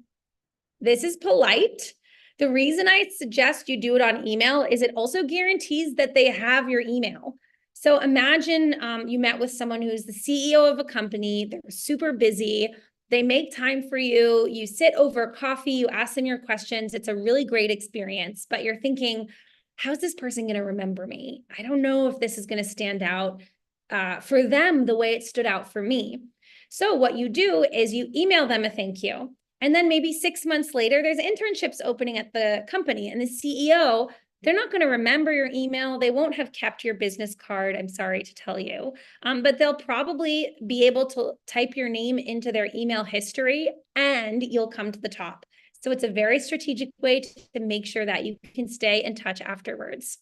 This is polite. The reason I suggest you do it on email is it also guarantees that they have your email. So imagine you met with someone who's the CEO of a company, they're super busy, they make time for you, you sit over coffee, you ask them your questions, it's a really great experience, but you're thinking, how's this person going to remember me? I don't know if this is going to stand out for them the way it stood out for me. So what you do is you email them a thank you. And then maybe 6 months later, there's internships opening at the company and the CEO, they're not going to remember your email. They won't have kept your business card. I'm sorry to tell you, but they'll probably be able to type your name into their email history and you'll come to the top. So it's a very strategic way to make sure that you can stay in touch afterwards.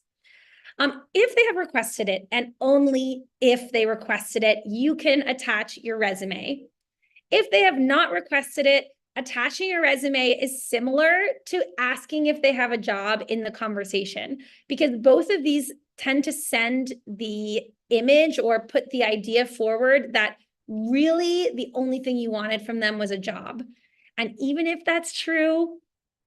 If they have requested it, and only if they requested it, you can attach your resume. If they have not requested it, attaching your resume is similar to asking if they have a job in the conversation, because both of these tend to send the image or put the idea forward that really the only thing you wanted from them was a job. And even if that's true,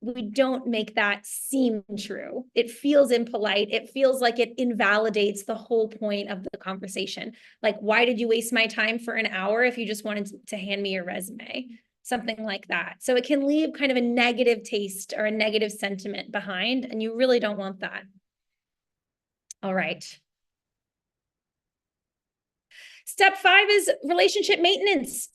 we don't make that seem true. It feels impolite. It feels like it invalidates the whole point of the conversation. Like, why did you waste my time for an hour if you just wanted to hand me your resume? Something like that. So it can leave kind of a negative taste or a negative sentiment behind, and you really don't want that. All right. Step 5 is relationship maintenance.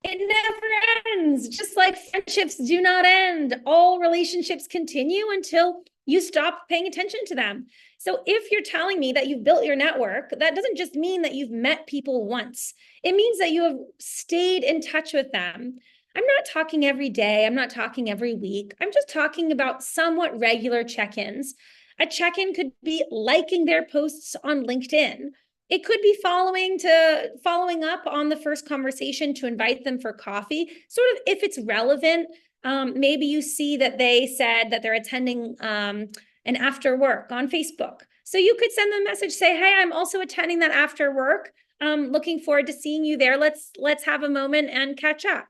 It never ends. Just like friendships do not end. All relationships continue until you stop paying attention to them. So if you're telling me that you've built your network, that doesn't just mean that you've met people once. It means that you have stayed in touch with them. I'm not talking every day. I'm not talking every week. I'm just talking about somewhat regular check-ins. A check-in could be liking their posts on LinkedIn. It could be following up on the first conversation to invite them for coffee, sort of if it's relevant. Maybe you see that they said that they're attending an after work on Facebook. So you could send them a message, say, hey, I'm also attending that after work. Looking forward to seeing you there. Let's have a moment and catch up.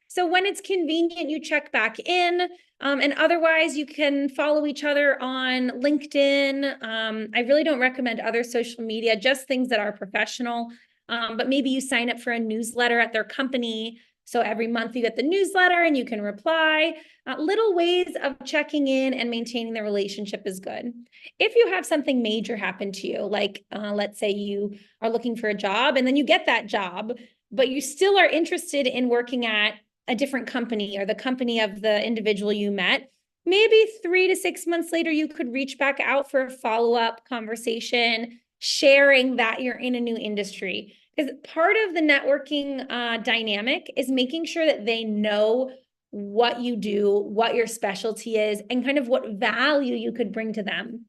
So when it's convenient, you check back in, and otherwise you can follow each other on LinkedIn. I really don't recommend other social media, just things that are professional, but maybe you sign up for a newsletter at their company. So every month you get the newsletter and you can reply. Little ways of checking in and maintaining the relationship is good. If you have something major happen to you, like let's say you are looking for a job and then you get that job, but you still are interested in working at a different company or the company of the individual you met, maybe 3 to 6 months later, you could reach back out for a follow-up conversation, sharing that you're in a new industry. Because part of the networking dynamic is making sure that they know what you do, what your specialty is, and kind of what value you could bring to them.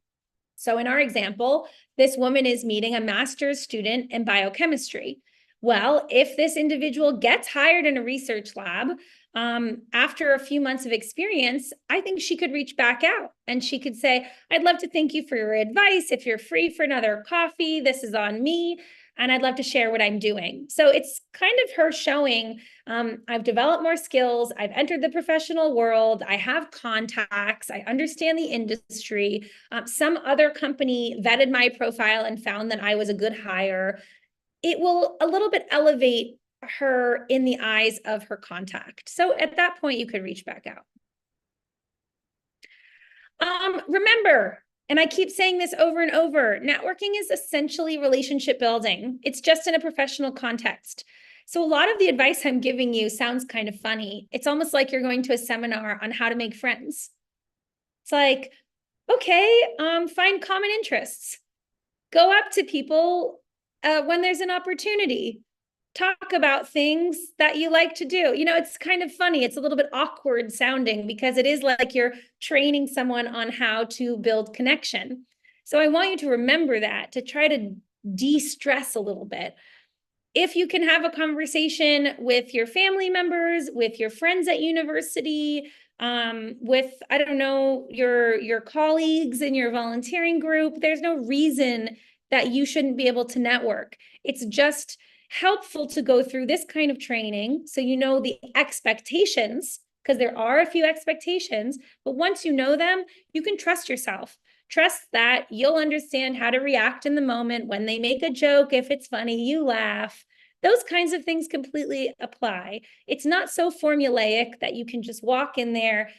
So in our example, this woman is meeting a master's student in biochemistry. Well, if this individual gets hired in a research lab, after a few months of experience, I think she could reach back out and she could say, I'd love to thank you for your advice. If you're free for another coffee, this is on me. and I'd love to share what I'm doing. So it's kind of her showing, I've developed more skills, I've entered the professional world, I have contacts, I understand the industry. Some other company vetted my profile and found that I was a good hire. It will a little bit elevate her in the eyes of her contact. So at that point, you could reach back out. Remember, and I keep saying this over and over, networking is essentially relationship building. It's just in a professional context. So a lot of the advice I'm giving you sounds kind of funny. It's almost like you're going to a seminar on how to make friends. It's like, okay, find common interests. Go up to people when there's an opportunity. Talk about things that you like to do. You know, it's kind of funny. It's a little bit awkward sounding because it is like you're training someone on how to build connection. So I want you to remember that, to try to de-stress a little bit. If you can have a conversation with your family members, with your friends at university, with, I don't know, your colleagues in your volunteering group, there's no reason that you shouldn't be able to network. It's just helpful to go through this kind of training so you know the expectations, because there are a few expectations, but once you know them, you can trust yourself. Trust that you'll understand how to react in the moment. When they make a joke, if it's funny, you laugh. Those kinds of things completely apply. It's not so formulaic that you can just walk in there,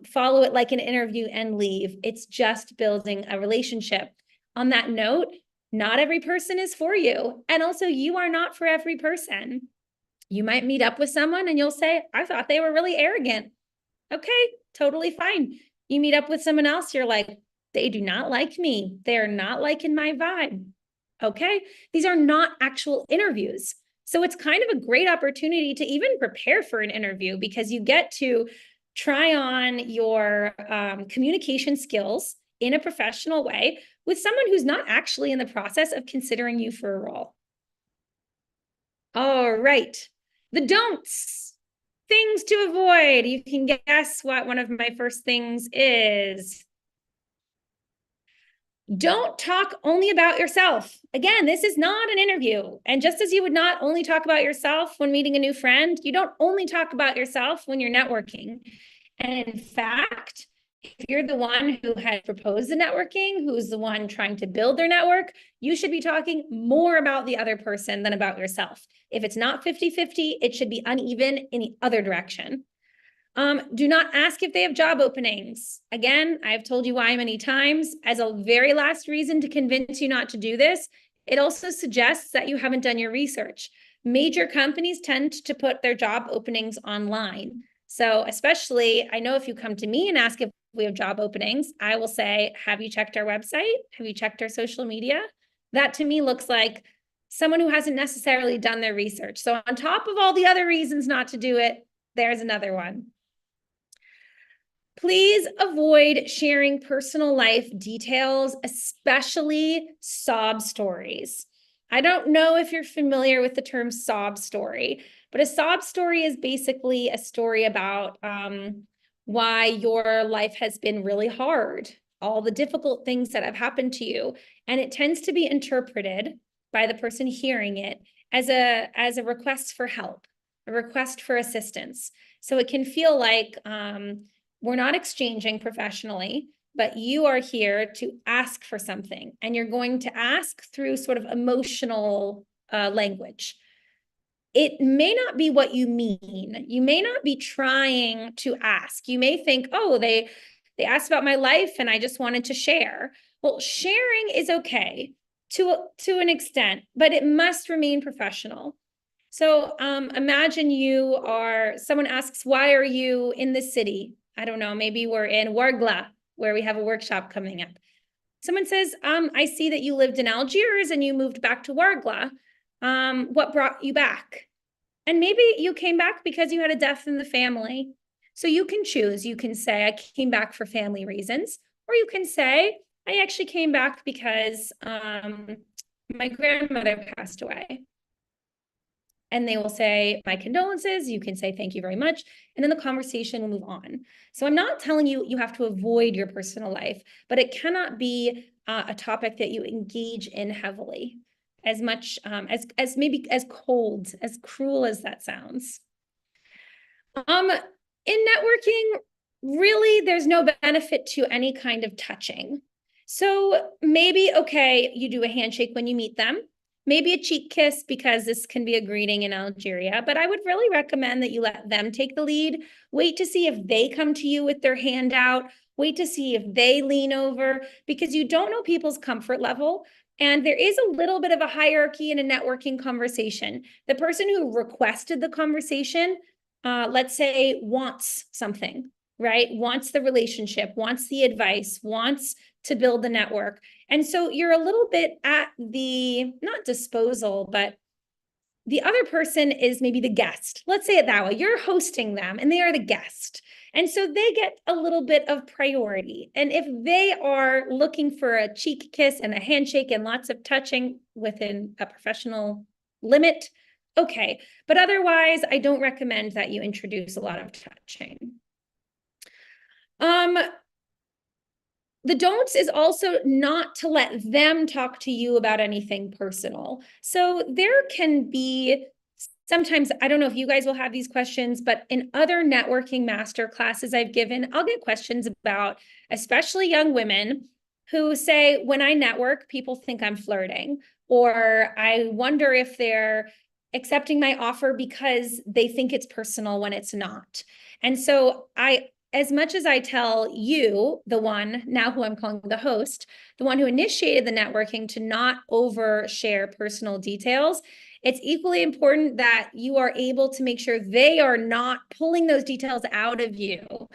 follow it like an interview and leave. It's just building a relationship. On that note, not every person is for you. And also, you are not for every person. You might meet up with someone and you'll say, I thought they were really arrogant. Okay, totally fine. You meet up with someone else, you're like, they do not like me. They're not liking my vibe. Okay, these are not actual interviews. So it's kind of a great opportunity to even prepare for an interview because you get to try on your communication skills in a professional way with someone who's not actually in the process of considering you for a role. All right, the don'ts, things to avoid. You can guess what one of my first things is. Don't talk only about yourself. Again, this is not an interview. And just as you would not only talk about yourself when meeting a new friend, you don't only talk about yourself when you're networking. And in fact, if you're the one who has proposed the networking, who's the one trying to build their network, you should be talking more about the other person than about yourself. If it's not 50-50, it should be uneven in the other direction. Do not ask if they have job openings. Again, I've told you why many times. As a very last reason to convince you not to do this, it also suggests that you haven't done your research. Major companies tend to put their job openings online. So especially, I know if you come to me and ask if we have job openings, I will say, have you checked our website? Have you checked our social media? That to me looks like someone who hasn't necessarily done their research. So on top of all the other reasons not to do it, there's another one. Please avoid sharing personal life details, especially sob stories. I don't know if you're familiar with the term sob story, but a sob story is basically a story about why your life has been really hard, all the difficult things that have happened to you. And it tends to be interpreted by the person hearing it as a request for help, a request for assistance. So it can feel like, we're not exchanging professionally, but you are here to ask for something, and you're going to ask through sort of emotional language. It may not be what you mean. You may not be trying to ask. You may think, oh, they asked about my life and I just wanted to share. Well, sharing is okay to an extent, but it must remain professional. So imagine someone asks, why are you in this city? I don't know, maybe we're in Wargla, where we have a workshop coming up. Someone says, I see that you lived in Algiers and you moved back to Wargla. What brought you back? And maybe you came back because you had a death in the family. So you can choose. You can say, I came back for family reasons. Or you can say, I actually came back because my grandmother passed away. And they will say, my condolences. You can say, thank you very much. And then the conversation will move on. So I'm not telling you you have to avoid your personal life, but it cannot be a topic that you engage in heavily. as much as maybe as cold, as cruel as that sounds. In networking, really, there's no benefit to any kind of touching. So maybe, okay, you do a handshake when you meet them, maybe a cheek kiss because this can be a greeting in Algeria, but I would really recommend that you let them take the lead. Wait to see if they come to you with their hand out. Wait to see if they lean over, because you don't know people's comfort level. And there is a little bit of a hierarchy in a networking conversation. The person who requested the conversation, let's say, wants something, right? Wants the relationship, wants the advice, wants to build the network. And so you're a little bit at the, not disposal, but the other person is maybe the guest. Let's say it that way. You're hosting them and they are the guest. And so they get a little bit of priority. And if they are looking for a cheek kiss and a handshake and lots of touching within a professional limit, okay. But otherwise, I don't recommend that you introduce a lot of touching. The don'ts is also not to let them talk to you about anything personal. So there can be sometimes, I don't know if you guys will have these questions, but in other networking master classes I've given, I'll get questions about, especially young women who say, when I network, people think I'm flirting, or I wonder if they're accepting my offer because they think it's personal when it's not. And so as much as I tell you, the one now who I'm calling the host, the one who initiated the networking, to not overshare personal details, it's equally important that you are able to make sure they are not pulling those details out of you,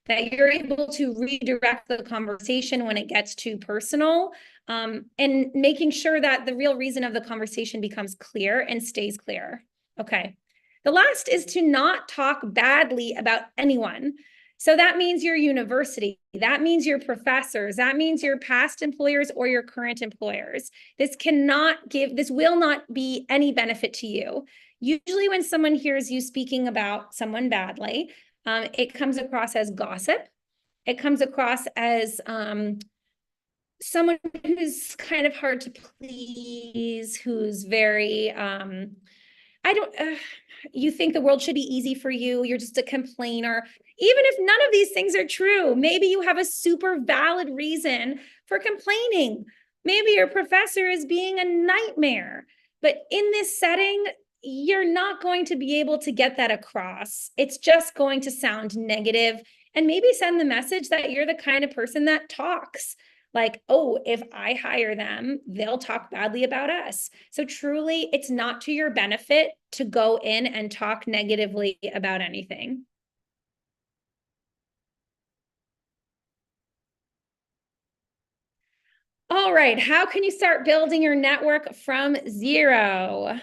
that you're able to redirect the conversation when it gets too personal, and making sure that the real reason of the conversation becomes clear and stays clear. Okay. The last is to not talk badly about anyone. So that means your university, that means your professors, that means your past employers or your current employers. This will not be any benefit to you. Usually when someone hears you speaking about someone badly, it comes across as gossip. It comes across as someone who's kind of hard to please, who's very, you think the world should be easy for you. You're just a complainer. Even if none of these things are true, maybe you have a super valid reason for complaining. Maybe your professor is being a nightmare. But in this setting, you're not going to be able to get that across. It's just going to sound negative and maybe send the message that you're the kind of person that talks. Like, oh, if I hire them, they'll talk badly about us. So truly, it's not to your benefit to go in and talk negatively about anything. All right, how can you start building your network from zero?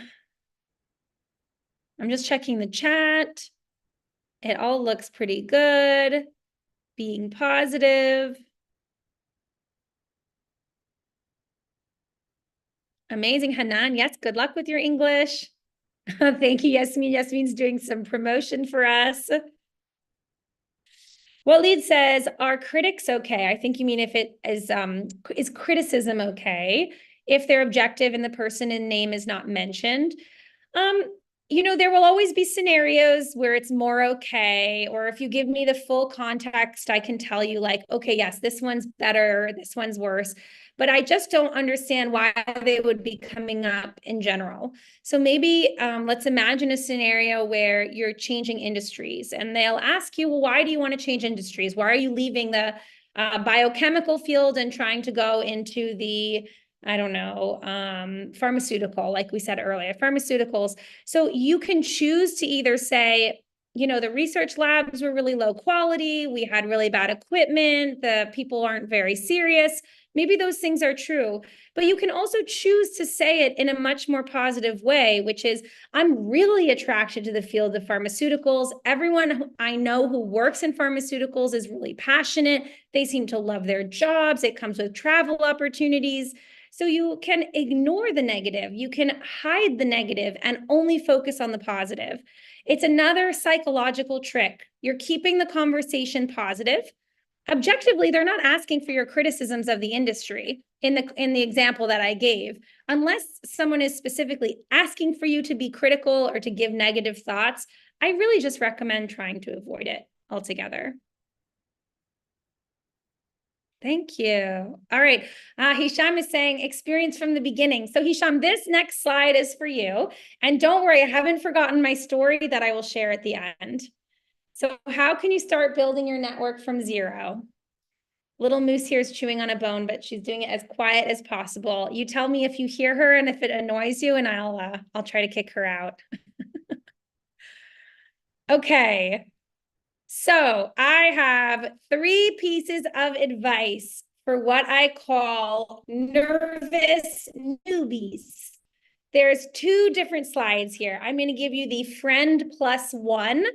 I'm just checking the chat. It all looks pretty good. Being positive. Amazing, Hanan. Yes, good luck with your English. Thank you, Yasmin. Yasmin's doing some promotion for us. Walid says, are critics okay? I think you mean if it is criticism okay if they're objective and the person in name is not mentioned? There will always be scenarios where it's more okay, or if you give me the full context, I can tell you like, okay, yes, this one's better, this one's worse, but I just don't understand why they would be coming up in general. So maybe let's imagine a scenario where you're changing industries and they'll ask you, well, why do you want to change industries? Why are you leaving the biochemical field and trying to go into the pharmaceutical, like we said earlier, pharmaceuticals. So you can choose to either say, the research labs were really low quality. We had really bad equipment. The people aren't very serious. Maybe those things are true, but you can also choose to say it in a much more positive way, which is, I'm really attracted to the field of pharmaceuticals. Everyone I know who works in pharmaceuticals is really passionate. They seem to love their jobs. It comes with travel opportunities. So you can ignore the negative, you can hide the negative and only focus on the positive. It's another psychological trick. You're keeping the conversation positive. Objectively, they're not asking for your criticisms of the industry. in the example that I gave. Unless someone is specifically asking for you to be critical or to give negative thoughts, I really just recommend trying to avoid it altogether. Thank you. All right. Hisham is saying experience from the beginning. So Hisham, this next slide is for you. And don't worry, I haven't forgotten my story that I will share at the end. So how can you start building your network from zero? Little Moose here is chewing on a bone, but she's doing it as quiet as possible. You tell me if you hear her and if it annoys you, and I'll try to kick her out. Okay. So I have 3 pieces of advice for what I call nervous newbies. There's 2 different slides here. I'm going to give you the friend plus 1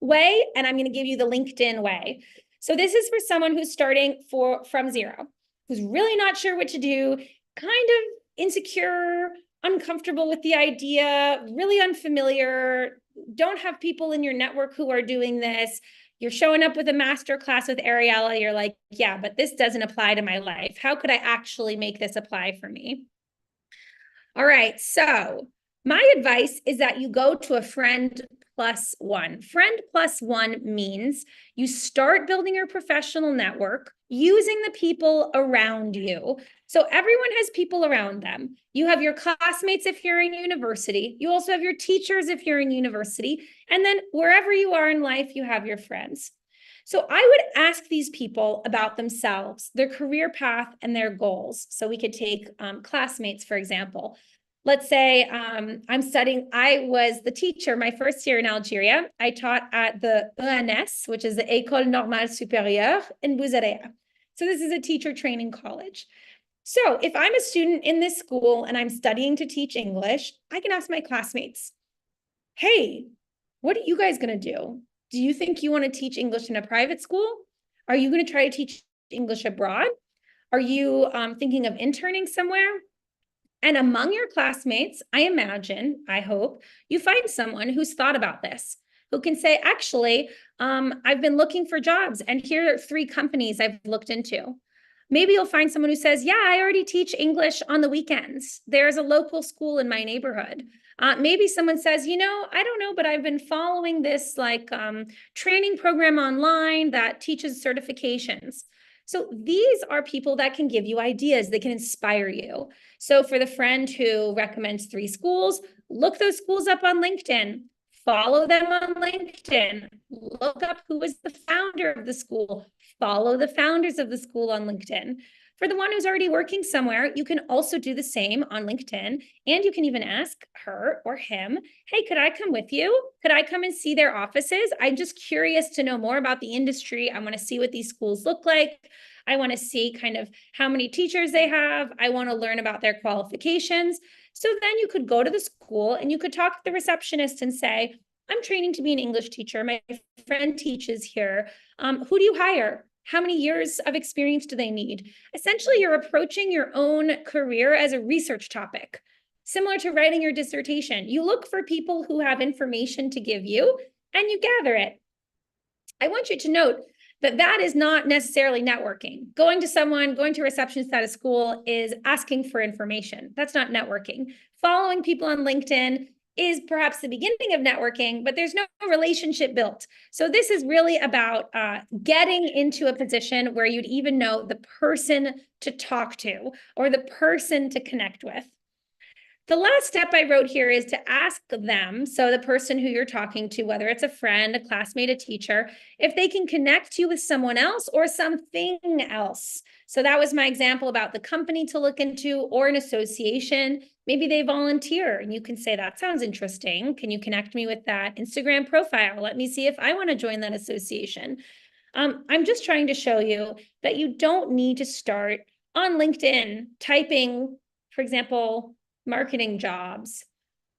way, and I'm going to give you the LinkedIn way. So this is for someone who's starting from zero, who's really not sure what to do, kind of insecure, uncomfortable with the idea, really unfamiliar, don't have people in your network who are doing this. You're showing up with a master class with Ariella. You're like, yeah, but this doesn't apply to my life. How could I actually make this apply for me? All right, so my advice is that you go to a friend plus 1. Friend plus 1 means you start building your professional network using the people around you. So everyone has people around them. You have your classmates if you're in university. You also have your teachers if you're in university. And then wherever you are in life, you have your friends. So I would ask these people about themselves, their career path, and their goals. So we could take classmates, for example. Let's say I was the teacher my first year in Algeria. I taught at the ENS, which is the École Normale Supérieure in Bouzaria. So this is a teacher training college. So if I'm a student in this school and I'm studying to teach English, I can ask my classmates, hey, what are you guys going to do? Do you think you want to teach English in a private school? Are you going to try to teach English abroad? Are you thinking of interning somewhere? And among your classmates, I imagine, I hope, you find someone who's thought about this, who can say, actually, I've been looking for jobs, and here are 3 companies I've looked into. Maybe you'll find someone who says, yeah, I already teach English on the weekends. There's a local school in my neighborhood. Maybe someone says, I don't know, but I've been following this training program online that teaches certifications. So these are people that can give you ideas, that can inspire you. So for the friend who recommends 3 schools, look those schools up on LinkedIn, follow them on LinkedIn, look up who was the founder of the school, follow the founders of the school on LinkedIn. For the one who's already working somewhere, you can also do the same on LinkedIn, and you can even ask her or him, hey, could I come with you? Could I come and see their offices? I'm just curious to know more about the industry. I want to see what these schools look like. I want to see kind of how many teachers they have. I want to learn about their qualifications. So then you could go to the school and you could talk to the receptionist and say, I'm training to be an English teacher. My friend teaches here. Who do you hire? How many years of experience do they need? Essentially, you're approaching your own career as a research topic, similar to writing your dissertation. You look for people who have information to give you, and you gather it. I want you to note that that is not necessarily networking. Going to a receptionist at a school is asking for information. That's not networking. Following people on LinkedIn is perhaps the beginning of networking, but there's no relationship built. So this is really about getting into a position where you'd even know the person to talk to or the person to connect with. The last step I wrote here is to ask them, so the person who you're talking to, whether it's a friend, a classmate, a teacher, if they can connect you with someone else or something else. So that was my example about the company to look into or an association. Maybe they volunteer and you can say, that sounds interesting. Can you connect me with that Instagram profile? Let me see if I want to join that association. I'm just trying to show you that you don't need to start on LinkedIn typing, for example, marketing jobs,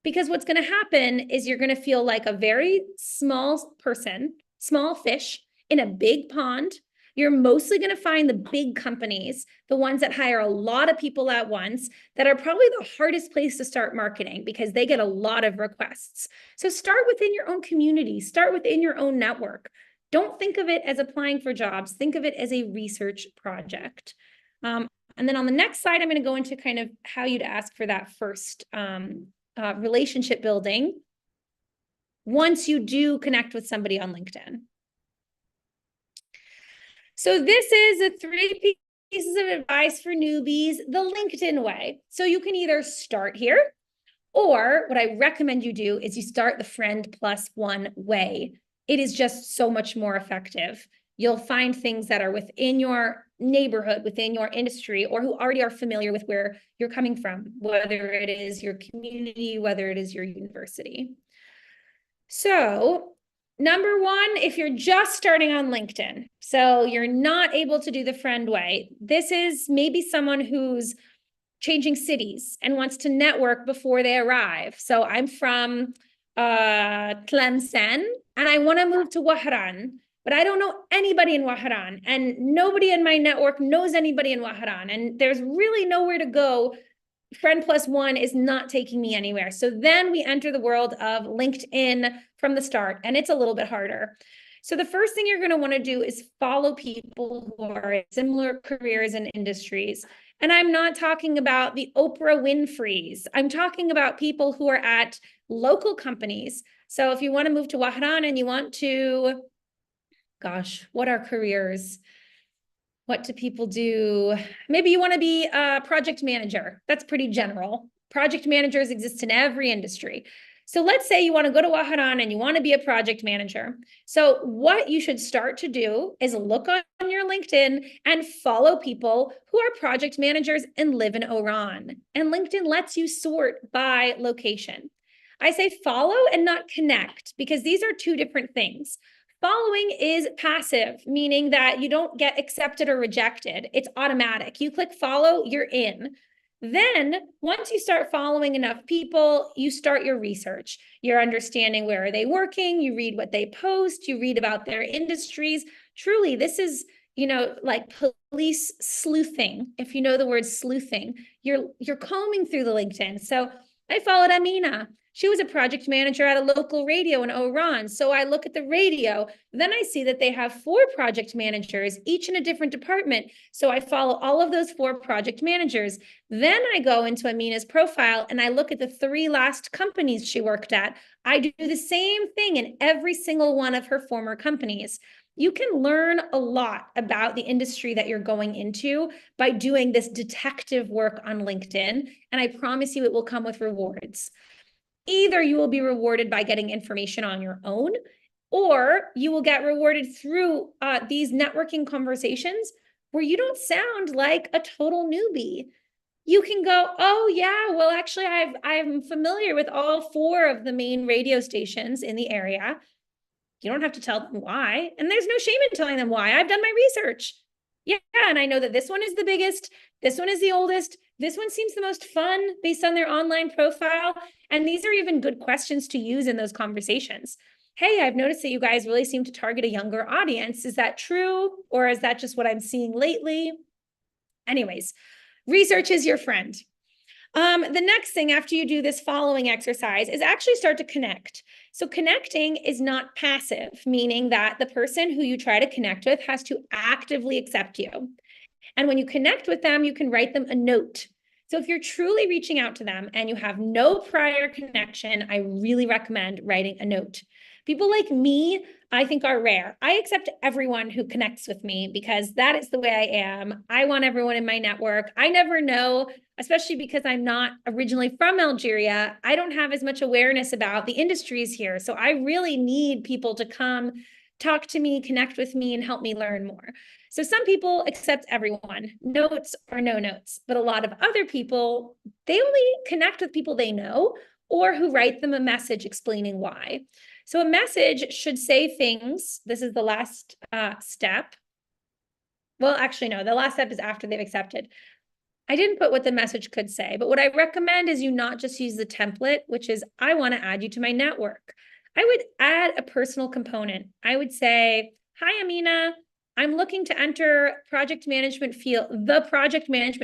because what's going to happen is you're going to feel like a very small person, small fish in a big pond. You're mostly going to find the big companies, the ones that hire a lot of people at once, that are probably the hardest place to start marketing because they get a lot of requests. So start within your own community, start within your own network. Don't think of it as applying for jobs. Think of it as a research project. And then on the next slide, I'm going to go into kind of how you'd ask for that first relationship building once you do connect with somebody on LinkedIn. So this is the 3 pieces of advice for newbies, the LinkedIn way. So you can either start here, or what I recommend you do is you start the friend plus one way. It is just so much more effective. You'll find things that are within your neighborhood, within your industry, or who already are familiar with where you're coming from, whether it is your community, whether it is your university. So number one, if you're just starting on LinkedIn, so you're not able to do the friend way, this is maybe someone who's changing cities and wants to network before they arrive. So I'm from Tlemcen and I want to move to Wahran, but I don't know anybody in Wahran and nobody in my network knows anybody in Wahran, and there's really nowhere to go. Friend plus one is not taking me anywhere. So then we enter the world of LinkedIn from the start, and it's a little bit harder. So the first thing you're going to want to do is follow people who are in similar careers and industries. And I'm not talking about the Oprah Winfreys. I'm talking about people who are at local companies. So if you want to move to Wahran and you want to, gosh, what are careers? What do people do? Maybe you want to be a project manager. That's pretty general. Project managers exist in every industry. So let's say you want to go to Wahran and you want to be a project manager. So what you should start to do is look on your LinkedIn and follow people who are project managers and live in Oran. And LinkedIn lets you sort by location. I say follow and not connect because these are 2 different things. Following is passive, meaning that you don't get accepted or rejected. It's automatic. You click follow, you're in. Then once you start following enough people, you start your research. You're understanding where are they working, you read what they post, you read about their industries. Truly, this is, like police sleuthing. If you know the word sleuthing, you're combing through the LinkedIn. So I followed Amina. She was a project manager at a local radio in Oran. So I look at the radio, then I see that they have 4 project managers, each in a different department. So I follow all of those 4 project managers. Then I go into Amina's profile and I look at the 3 last companies she worked at. I do the same thing in every single one of her former companies. You can learn a lot about the industry that you're going into by doing this detective work on LinkedIn. And I promise you it will come with rewards. Either you will be rewarded by getting information on your own, or you will get rewarded through these networking conversations where you don't sound like a total newbie. You can go, oh yeah, well, actually, I'm familiar with all 4 of the main radio stations in the area. You don't have to tell them why. And there's no shame in telling them why. I've done my research. Yeah, and I know that this one is the biggest, this one is the oldest, this one seems the most fun based on their online profile. And these are even good questions to use in those conversations. Hey, I've noticed that you guys really seem to target a younger audience. Is that true? Or is that just what I'm seeing lately? Anyways, research is your friend. The next thing after you do this following exercise is actually start to connect. So connecting is not passive, meaning that the person who you try to connect with has to actively accept you. And when you connect with them, you can write them a note. So if you're truly reaching out to them and you have no prior connection, I really recommend writing a note. People like me, I think, are rare. I accept everyone who connects with me because that is the way I am. I want everyone in my network. I never know, especially because I'm not originally from Algeria. I don't have as much awareness about the industries here. So I really need people to come talk to me, connect with me, and help me learn more. So some people accept everyone, notes or no notes, but a lot of other people, they only connect with people they know or who write them a message explaining why. So a message should say things. This is the last step. Well, actually, no, the last step is after they've accepted. I didn't put what the message could say, but what I recommend is you not just use the template, which is, I want to add you to my network. I would add a personal component. I would say, hi, Amina. I'm looking to enter the project management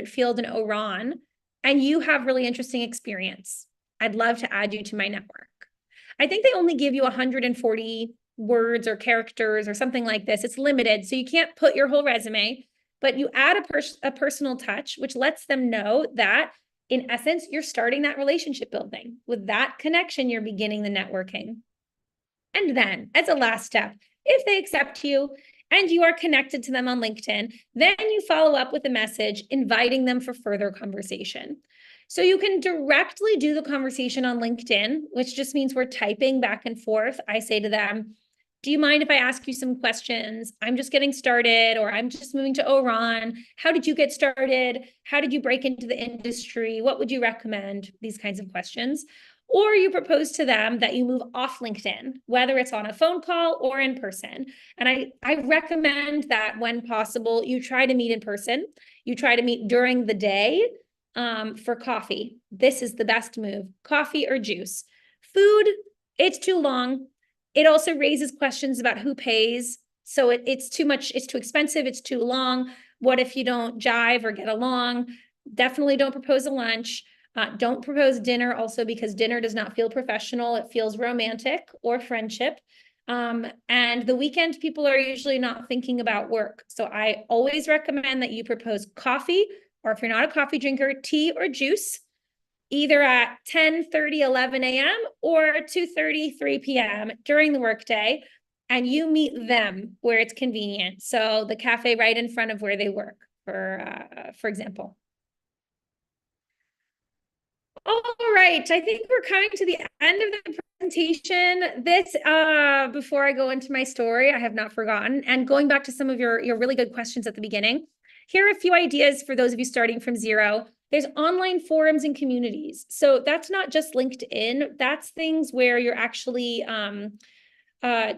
field in Oran, and you have really interesting experience. I'd love to add you to my network. I think they only give you 140 words or characters or something like this. It's limited, so you can't put your whole resume. but you add a personal touch, which lets them know that in essence, you're starting that relationship building. With that connection, you're beginning the networking. And then as a last step, if they accept you and you are connected to them on LinkedIn, then you follow up with a message inviting them for further conversation. So you can directly do the conversation on LinkedIn, which just means we're typing back and forth. I say to them, do you mind if I ask you some questions? I'm just getting started, or I'm just moving to Oran. How did you get started? How did you break into the industry? What would you recommend? These kinds of questions. Or you propose to them that you move off LinkedIn, whether it's on a phone call or in person. And I recommend that when possible, you try to meet in person. You try to meet during the day for coffee. This is the best move, coffee or juice. Food, it's too long. It also raises questions about who pays. So it's too much, it's too expensive, it's too long. What if you don't jive or get along? Definitely don't propose a lunch. Don't propose dinner also, because dinner does not feel professional. It feels romantic or friendship. And the weekend, people are usually not thinking about work. So I always recommend that you propose coffee, or if you're not a coffee drinker, tea or juice, either at 10:30, 11 a.m. or 2:30, 3 p.m. during the workday, and you meet them where it's convenient. So the cafe right in front of where they work, for example. All right, I think we're coming to the end of the presentation. This, before I go into my story, I have not forgotten. And going back to some of your really good questions at the beginning, here are a few ideas for those of you starting from zero. There's online forums and communities. So that's not just LinkedIn. That's things where you're actually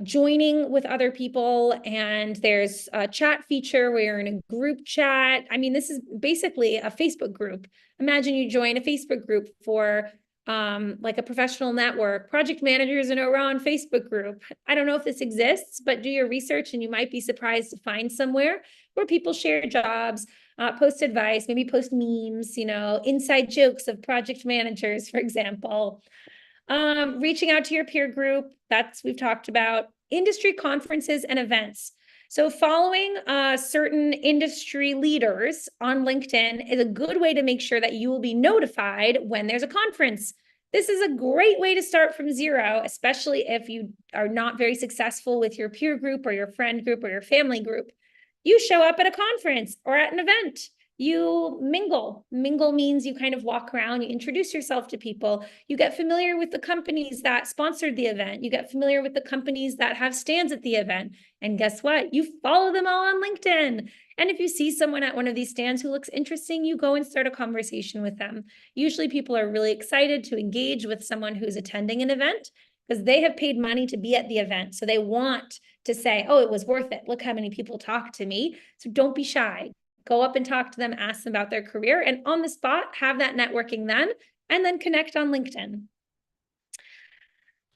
joining with other people, and there's a chat feature where you're in a group chat. I mean, this is basically a Facebook group. Imagine you join a Facebook group for like a professional network, project managers in Oran Facebook group. I don't know if this exists, but do your research and you might be surprised to find somewhere where people share jobs, post advice, maybe post memes, inside jokes of project managers, for example. Reaching out to your peer group, we've talked about. Industry conferences and events. So following certain industry leaders on LinkedIn is a good way to make sure that you will be notified when there's a conference. This is a great way to start from zero, especially if you are not very successful with your peer group or your friend group or your family group. You show up at a conference or at an event. You mingle. Mingle means you kind of walk around, you introduce yourself to people, you get familiar with the companies that sponsored the event, you get familiar with the companies that have stands at the event, and guess what? You follow them all on LinkedIn. And if you see someone at one of these stands who looks interesting, you go and start a conversation with them. Usually people are really excited to engage with someone who's attending an event because they have paid money to be at the event. So they want to say, oh, it was worth it. Look how many people talked to me. So don't be shy. Go up and talk to them, ask them about their career, and on the spot, have that networking then, and then connect on LinkedIn.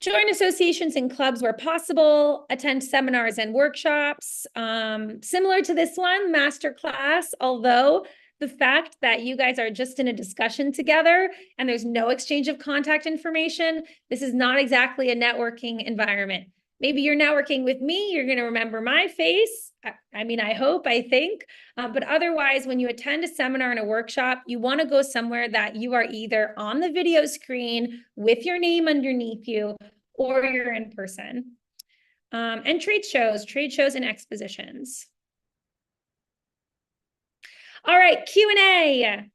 Join associations and clubs where possible, attend seminars and workshops. Similar to this one, masterclass, although the fact that you guys are just in a discussion together and there's no exchange of contact information, this is not exactly a networking environment. Maybe you're networking with me, you're going to remember my face. I mean, I hope, I think, but otherwise, when you attend a seminar and a workshop, you want to go somewhere that you are either on the video screen with your name underneath you, or you're in person. And trade shows and expositions. All right, Q&A.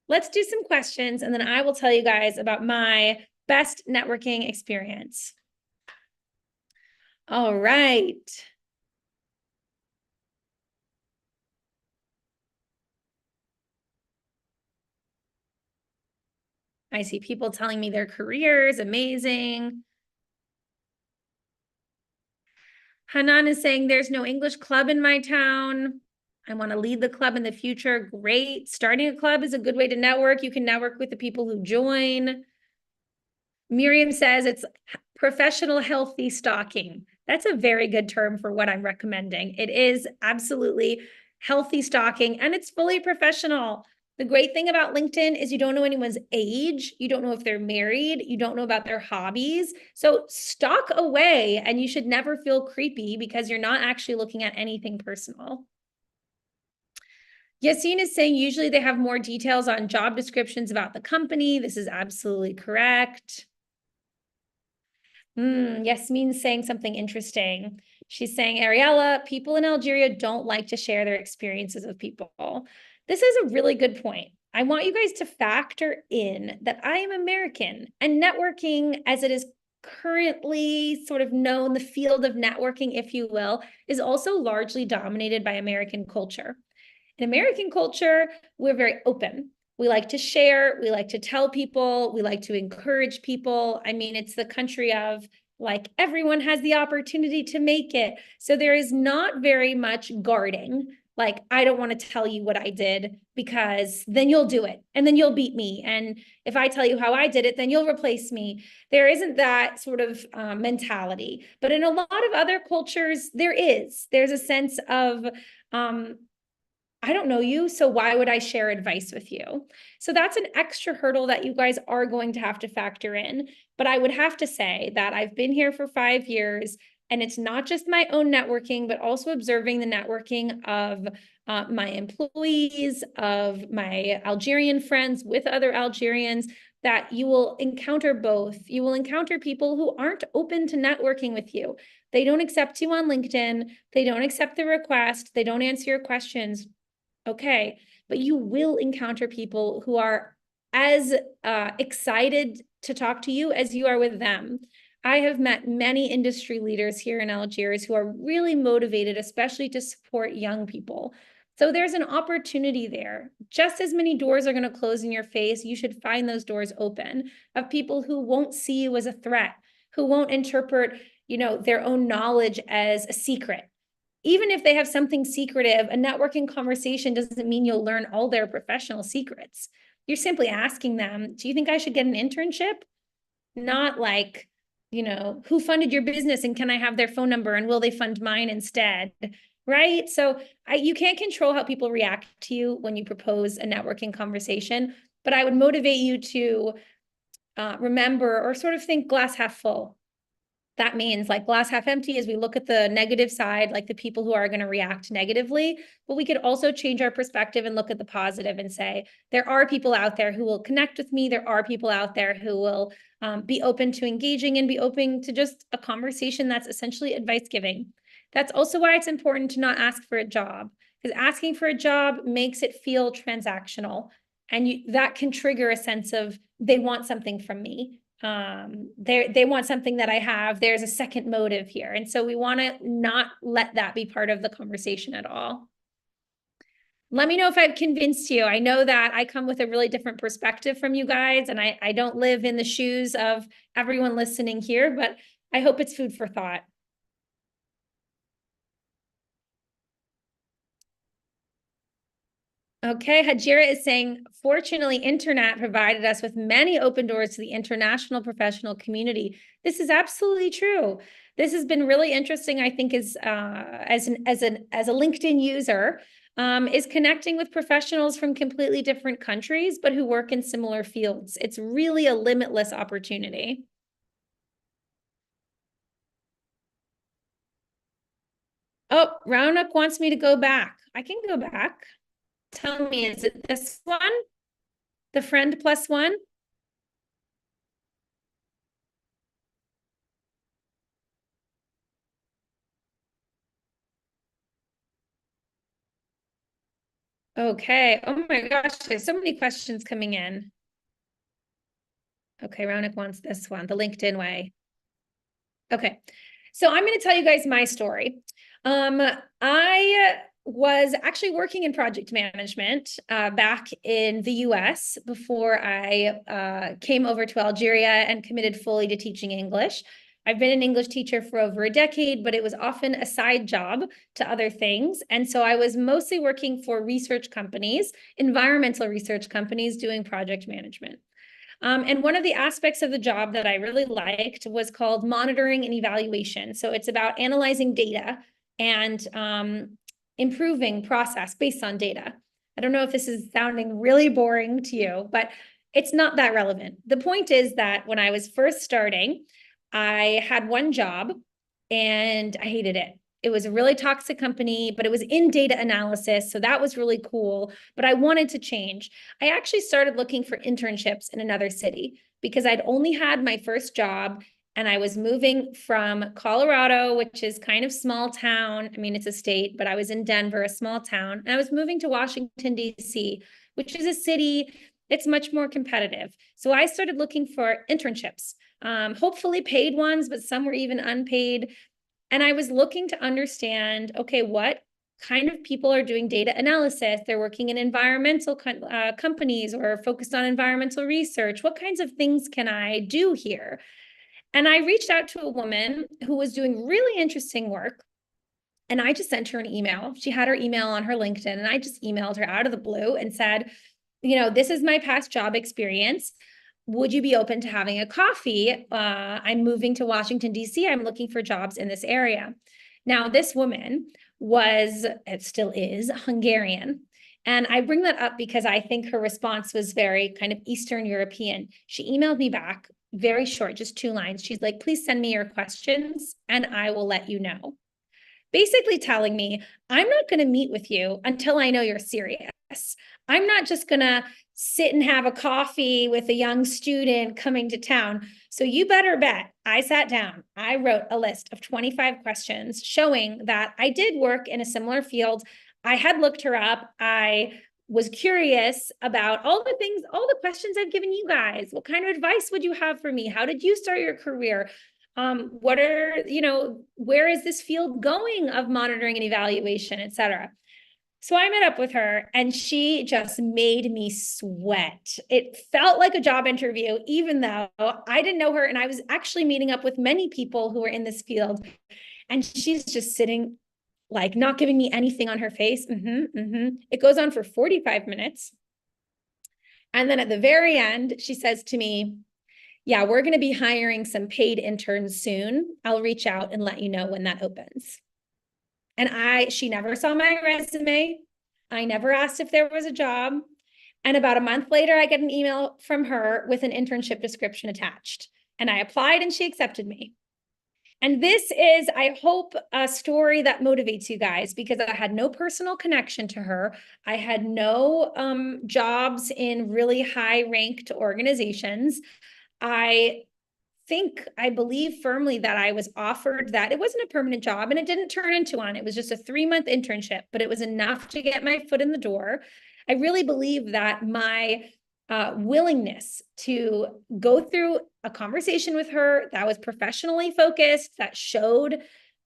Let's do some questions, and then I will tell you guys about my best networking experience. All right. I see people telling me their career is amazing. Hanan is saying there's no English club in my town. I want to lead the club in the future. Great. Starting a club is a good way to network. You can network with the people who join. Miriam says it's professional healthy stalking. That's a very good term for what I'm recommending. It is absolutely healthy stalking, and it's fully professional. The great thing about LinkedIn is you don't know anyone's age. You don't know if they're married. You don't know about their hobbies. So stalk away, and you should never feel creepy because you're not actually looking at anything personal. Yassine is saying usually they have more details on job descriptions about the company. This is absolutely correct. Yasmin's saying something interesting. She's saying, Ariella, people in Algeria don't like to share their experiences with people. This is a really good point. I want you guys to factor in that I am American, and networking, as it is currently sort of known, the field of networking, if you will, is also largely dominated by American culture. In American culture, we're very open. We like to share, we like to tell people, we like to encourage people. I mean, it's the country of like everyone has the opportunity to make it. So there is not very much guarding. Like, I don't want to tell you what I did because then you'll do it and then you'll beat me. And if I tell you how I did it, then you'll replace me. There isn't that sort of mentality. But in a lot of other cultures, there is. There's a sense of, I don't know you, so why would I share advice with you? So that's an extra hurdle that you guys are going to have to factor in. But I would have to say that I've been here for 5 years, and it's not just my own networking, but also observing the networking of my employees, of my Algerian friends with other Algerians, that you will encounter both. You will encounter people who aren't open to networking with you. They don't accept you on LinkedIn. They don't accept the request. They don't answer your questions. Okay, but you will encounter people who are as excited to talk to you as you are with them. I have met many industry leaders here in Algiers who are really motivated, especially to support young people. So there's an opportunity there. Just as many doors are going to close in your face, you should find those doors open of people who won't see you as a threat, who won't interpret, their own knowledge as a secret. Even if they have something secretive, a networking conversation doesn't mean you'll learn all their professional secrets. You're simply asking them, do you think I should get an internship? Not like, who funded your business and can I have their phone number and will they fund mine instead? Right? So you can't control how people react to you when you propose a networking conversation, but I would motivate you to remember or sort of think glass half full. That means like glass half empty as we look at the negative side, like the people who are going to react negatively, but we could also change our perspective and look at the positive and say, there are people out there who will connect with me. There are people out there who will be open to engaging and be open to just a conversation that's essentially advice giving. That's also why it's important to not ask for a job, because asking for a job makes it feel transactional. And that can trigger a sense of they want something from me. They want something that I have. There's a second motive here. And so we want to not let that be part of the conversation at all. Let me know if I've convinced you. I know that I come with a really different perspective from you guys, and I don't live in the shoes of everyone listening here, but I hope it's food for thought. Okay, Hajira is saying, fortunately, internet provided us with many open doors to the international professional community. This is absolutely true. This has been really interesting, I think, as a LinkedIn user, is connecting with professionals from completely different countries, but who work in similar fields. It's really a limitless opportunity. Oh, Raunak wants me to go back. I can go back. Tell me, is it this one? The friend plus one? Okay. Oh my gosh, there's so many questions coming in. Okay, Raunak wants this one, the LinkedIn way. Okay. So I'm going to tell you guys my story. I was actually working in project management back in the US before I came over to Algeria and committed fully to teaching English. I've been an English teacher for over a decade, but it was often a side job to other things. And so I was mostly working for research companies, environmental research companies doing project management. And one of the aspects of the job that I really liked was called monitoring and evaluation. So it's about analyzing data and improving process based on data. I don't know if this is sounding really boring to you, but it's not that relevant. The point is that when I was first starting, I had one job and I hated it. It was a really toxic company, but it was in data analysis. So that was really cool. But I wanted to change. I actually started looking for internships in another city because I'd only had my first job and I was moving from Colorado, which is kind of small town. I mean, it's a state, but I was in Denver, a small town. And I was moving to Washington, D.C., which is a city that's much more competitive. So I started looking for internships, hopefully paid ones, but some were even unpaid. And I was looking to understand, okay, what kind of people are doing data analysis? They're working in environmental companies or focused on environmental research. What kinds of things can I do here? And I reached out to a woman who was doing really interesting work. And I just sent her an email. She had her email on her LinkedIn, and I just emailed her out of the blue and said, this is my past job experience. Would you be open to having a coffee? I'm moving to Washington, D.C. I'm looking for jobs in this area. Now, this woman it still is, Hungarian. And I bring that up because I think her response was very kind of Eastern European. She emailed me back, very short, just 2 lines. She's like, please send me your questions and I will let you know. Basically telling me, I'm not going to meet with you until I know you're serious. I'm not just going to sit and have a coffee with a young student coming to town. So you better bet I sat down. I wrote a list of 25 questions showing that I did work in a similar field. I had looked her up. I was curious about all the questions I've given you guys. What kind of advice would you have for me? How did you start your career? Where is this field going of monitoring and evaluation, et cetera? So I met up with her and she just made me sweat. It felt like a job interview, even though I didn't know her. And I was actually meeting up with many people who were in this field. And she's just sitting, like, not giving me anything on her face. It goes on for 45 minutes. And then at the very end, she says to me, yeah, we're going to be hiring some paid interns soon. I'll reach out and let you know when that opens. And she never saw my resume. I never asked if there was a job. And about a month later, I get an email from her with an internship description attached. And I applied and she accepted me. And this is, I hope, a story that motivates you guys because I had no personal connection to her. I had no jobs in really high-ranked organizations. I believe firmly that I was offered that. It wasn't a permanent job and it didn't turn into one. It was just a 3-month internship, but it was enough to get my foot in the door. I really believe that my willingness to go through a conversation with her that was professionally focused, that showed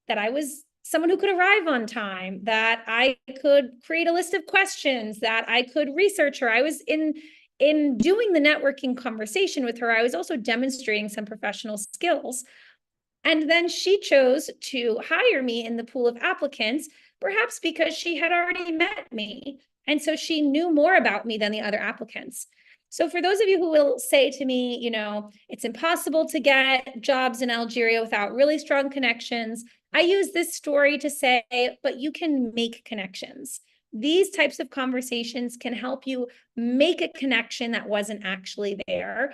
that I was someone who could arrive on time, that I could create a list of questions, that I could research her. I was in doing the networking conversation with her, I was also demonstrating some professional skills. And then she chose to hire me in the pool of applicants, perhaps because she had already met me. And so she knew more about me than the other applicants. So for those of you who will say to me, it's impossible to get jobs in Algeria without really strong connections, I use this story to say, but you can make connections. These types of conversations can help you make a connection that wasn't actually there.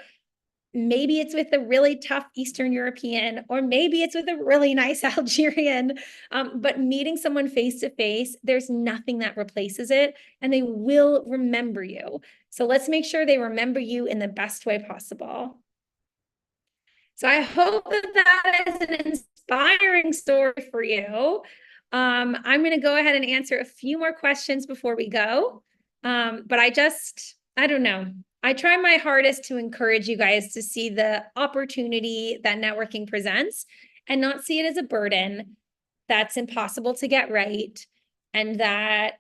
Maybe it's with a really tough Eastern European, or maybe it's with a really nice Algerian, but meeting someone face to face, there's nothing that replaces it, and they will remember you. So let's make sure they remember you in the best way possible. So I hope that is an inspiring story for you. I'm going to go ahead and answer a few more questions before we go. But I don't know. I try my hardest to encourage you guys to see the opportunity that networking presents and not see it as a burden that's impossible to get right and that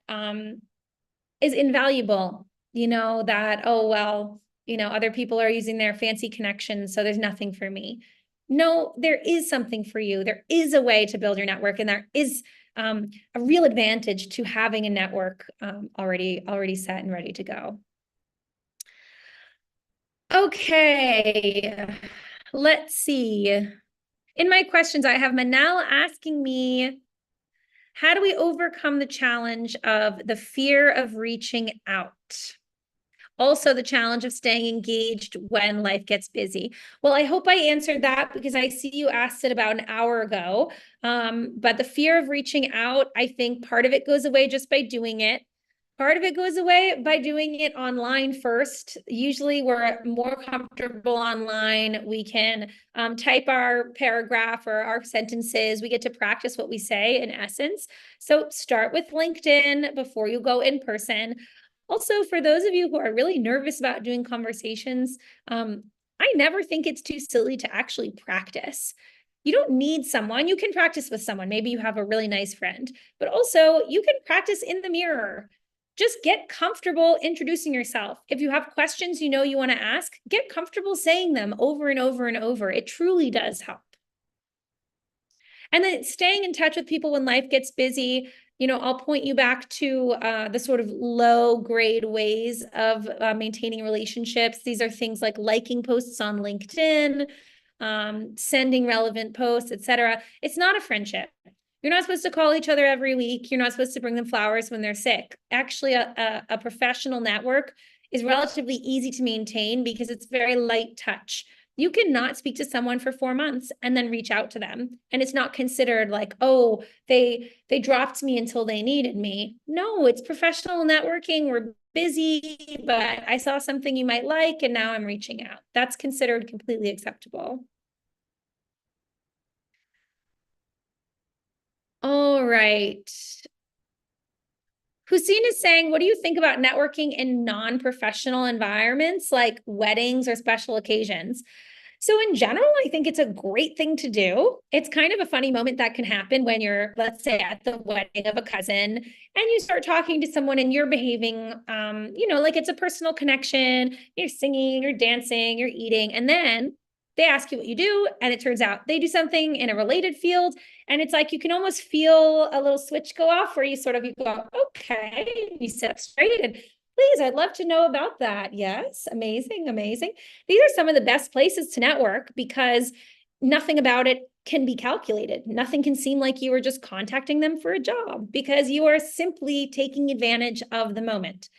is invaluable. That, other people are using their fancy connections, so there's nothing for me. No, there is something for you. There is a way to build your network, and there is a real advantage to having a network already set and ready to go. Okay, let's see. In my questions, I have Manal asking me, how do we overcome the challenge of the fear of reaching out? Also, the challenge of staying engaged when life gets busy. Well, I hope I answered that because I see you asked it about an hour ago. But the fear of reaching out, I think part of it goes away just by doing it. Part of it goes away by doing it online first. Usually we're more comfortable online. We can type our paragraph or our sentences. We get to practice what we say in essence. So start with LinkedIn before you go in person. Also, for those of you who are really nervous about doing conversations, I never think it's too silly to actually practice. You don't need someone. You can practice with someone. Maybe you have a really nice friend, but also you can practice in the mirror. Just get comfortable introducing yourself. If you have questions you know you want to ask, get comfortable saying them over and over and over. It truly does help. And then staying in touch with people when life gets busy. I'll point you back to the sort of low grade ways of maintaining relationships. These are things like liking posts on LinkedIn, sending relevant posts, etc. It's not a friendship. You're not supposed to call each other every week. You're not supposed to bring them flowers when they're sick. Actually, a professional network is relatively easy to maintain because it's very light touch. You cannot speak to someone for 4 months and then reach out to them. And it's not considered like, oh, they dropped me until they needed me. No, it's professional networking. We're busy, but I saw something you might like, and now I'm reaching out. That's considered completely acceptable. All right. Hussein is saying, what do you think about networking in non-professional environments like weddings or special occasions? So in general, I think it's a great thing to do. It's kind of a funny moment that can happen when you're, let's say, at the wedding of a cousin and you start talking to someone and you're behaving, like it's a personal connection. You're singing, you're dancing, you're eating, and then they ask you what you do, and it turns out they do something in a related field, and it's like you can almost feel a little switch go off where you go, okay, you sit up straight and please, I'd love to know about that. Yes, amazing, amazing. These are some of the best places to network because nothing about it can be calculated. Nothing can seem like you were just contacting them for a job because you are simply taking advantage of the moment.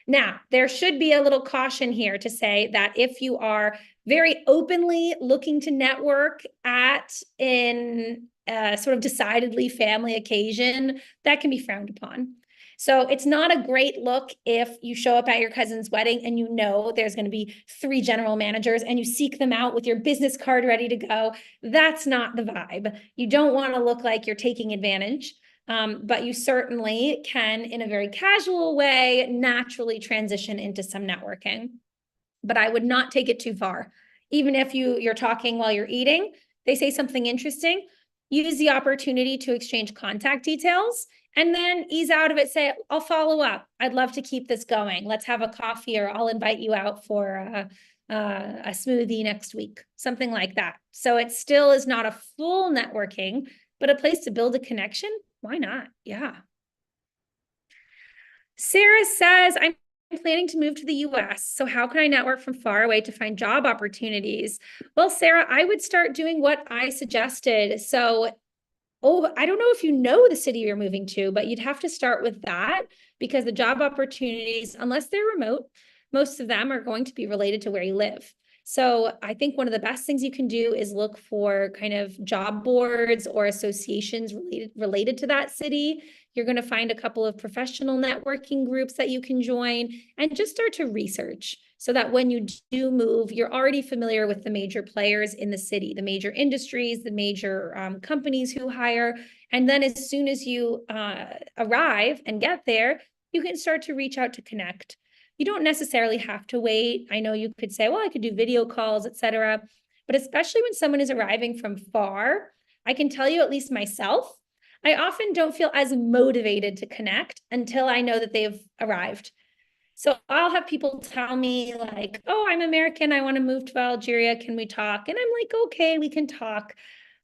Now, there should be a little caution here to say that if you are very openly looking to network at in a sort of decidedly family occasion, that can be frowned upon. So it's not a great look if you show up at your cousin's wedding and you know there's going to be 3 general managers and you seek them out with your business card ready to go. That's not the vibe. You don't want to look like you're taking advantage. But you certainly can, in a very casual way, naturally transition into some networking. But I would not take it too far. Even if you're talking while you're eating, they say something interesting, use the opportunity to exchange contact details and then ease out of it. Say, I'll follow up. I'd love to keep this going. Let's have a coffee, or I'll invite you out for a smoothie next week, something like that. So it still is not a full networking, but a place to build a connection. Why not? Yeah. Sarah says, I'm planning to move to the US. So how can I network from far away to find job opportunities? Well, Sarah, I would start doing what I suggested. So, I don't know if you know the city you're moving to, but you'd have to start with that because the job opportunities, unless they're remote, most of them are going to be related to where you live. So I think one of the best things you can do is look for kind of job boards or associations related to that city. You're going to find a couple of professional networking groups that you can join and just start to research so that when you do move, you're already familiar with the major players in the city, the major industries, the major companies who hire. And then as soon as you arrive and get there, you can start to reach out to connect. You don't necessarily have to wait. I know you could say, well, I could do video calls, etc. But especially when someone is arriving from far, I can tell you, at least myself, I often don't feel as motivated to connect until I know that they've arrived. So I'll have people tell me like, oh, I'm American. I want to move to Algeria. Can we talk? And I'm like, okay, we can talk.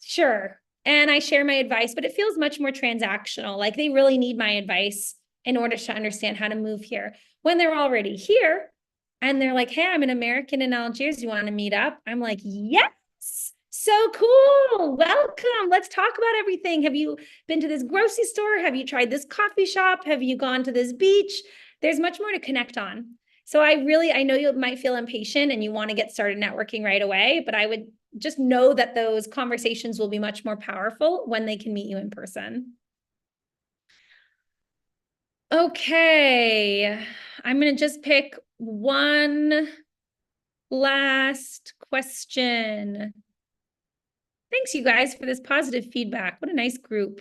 Sure. And I share my advice, but it feels much more transactional. Like they really need my advice in order to understand how to move here. When they're already here and they're like, hey, I'm an American in Algiers. You want to meet up? I'm like, yes. So cool. Welcome. Let's talk about everything. Have you been to this grocery store? Have you tried this coffee shop? Have you gone to this beach? There's much more to connect on. So I know you might feel impatient and you want to get started networking right away, but I would just know that those conversations will be much more powerful when they can meet you in person. Okay, I'm going to just pick one last question. Thanks, you guys, for this positive feedback. What a nice group.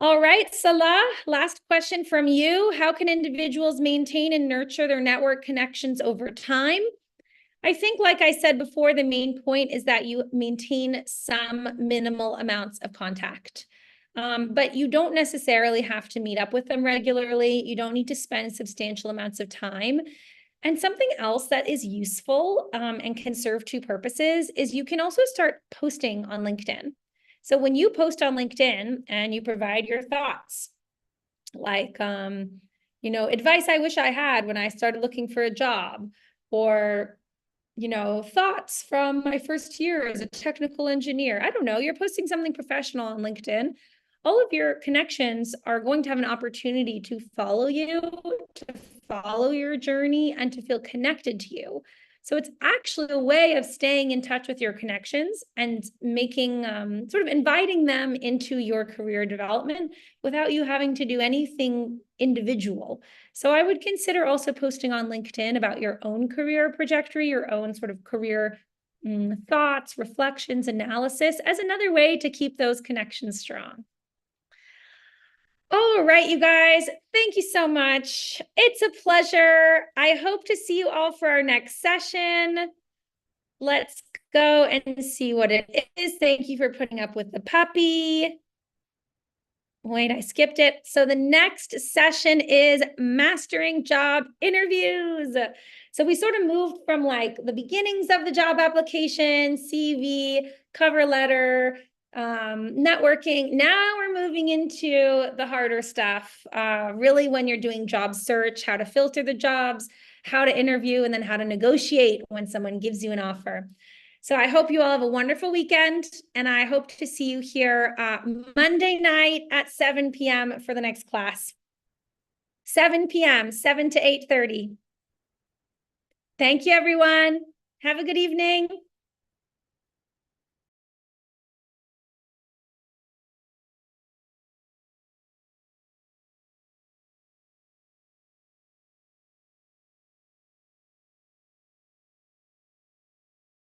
All right, Salah, last question from you. How can individuals maintain and nurture their network connections over time? I think, like I said before, the main point is that you maintain some minimal amounts of contact. But you don't necessarily have to meet up with them regularly. You don't need to spend substantial amounts of time. And something else that is useful and can serve two purposes is you can also start posting on LinkedIn. So when you post on LinkedIn and you provide your thoughts, like, advice I wish I had when I started looking for a job, or, thoughts from my first year as a technical engineer. I don't know, you're posting something professional on LinkedIn. All of your connections are going to have an opportunity to follow you, to follow your journey, and to feel connected to you. So it's actually a way of staying in touch with your connections and making, sort of inviting them into your career development without you having to do anything individual. So I would consider also posting on LinkedIn about your own career trajectory, your own sort of career thoughts, reflections, analysis as another way to keep those connections strong. All right, you guys, thank you so much. It's a pleasure. I hope to see you all for our next session. Let's go and see what it is. Thank you for putting up with the puppy. Wait, I skipped it. So the next session is mastering job interviews. So we sort of moved from like the beginnings of the job application, CV, cover letter, networking. Now we're moving into the harder stuff, really when you're doing job search, how to filter the jobs, how to interview, and then how to negotiate when someone gives you an offer. So I hope you all have a wonderful weekend, and I hope to see you here Monday night at 7 p.m. for the next class. 7 p.m., 7 to 8:30. Thank you, everyone. Have a good evening.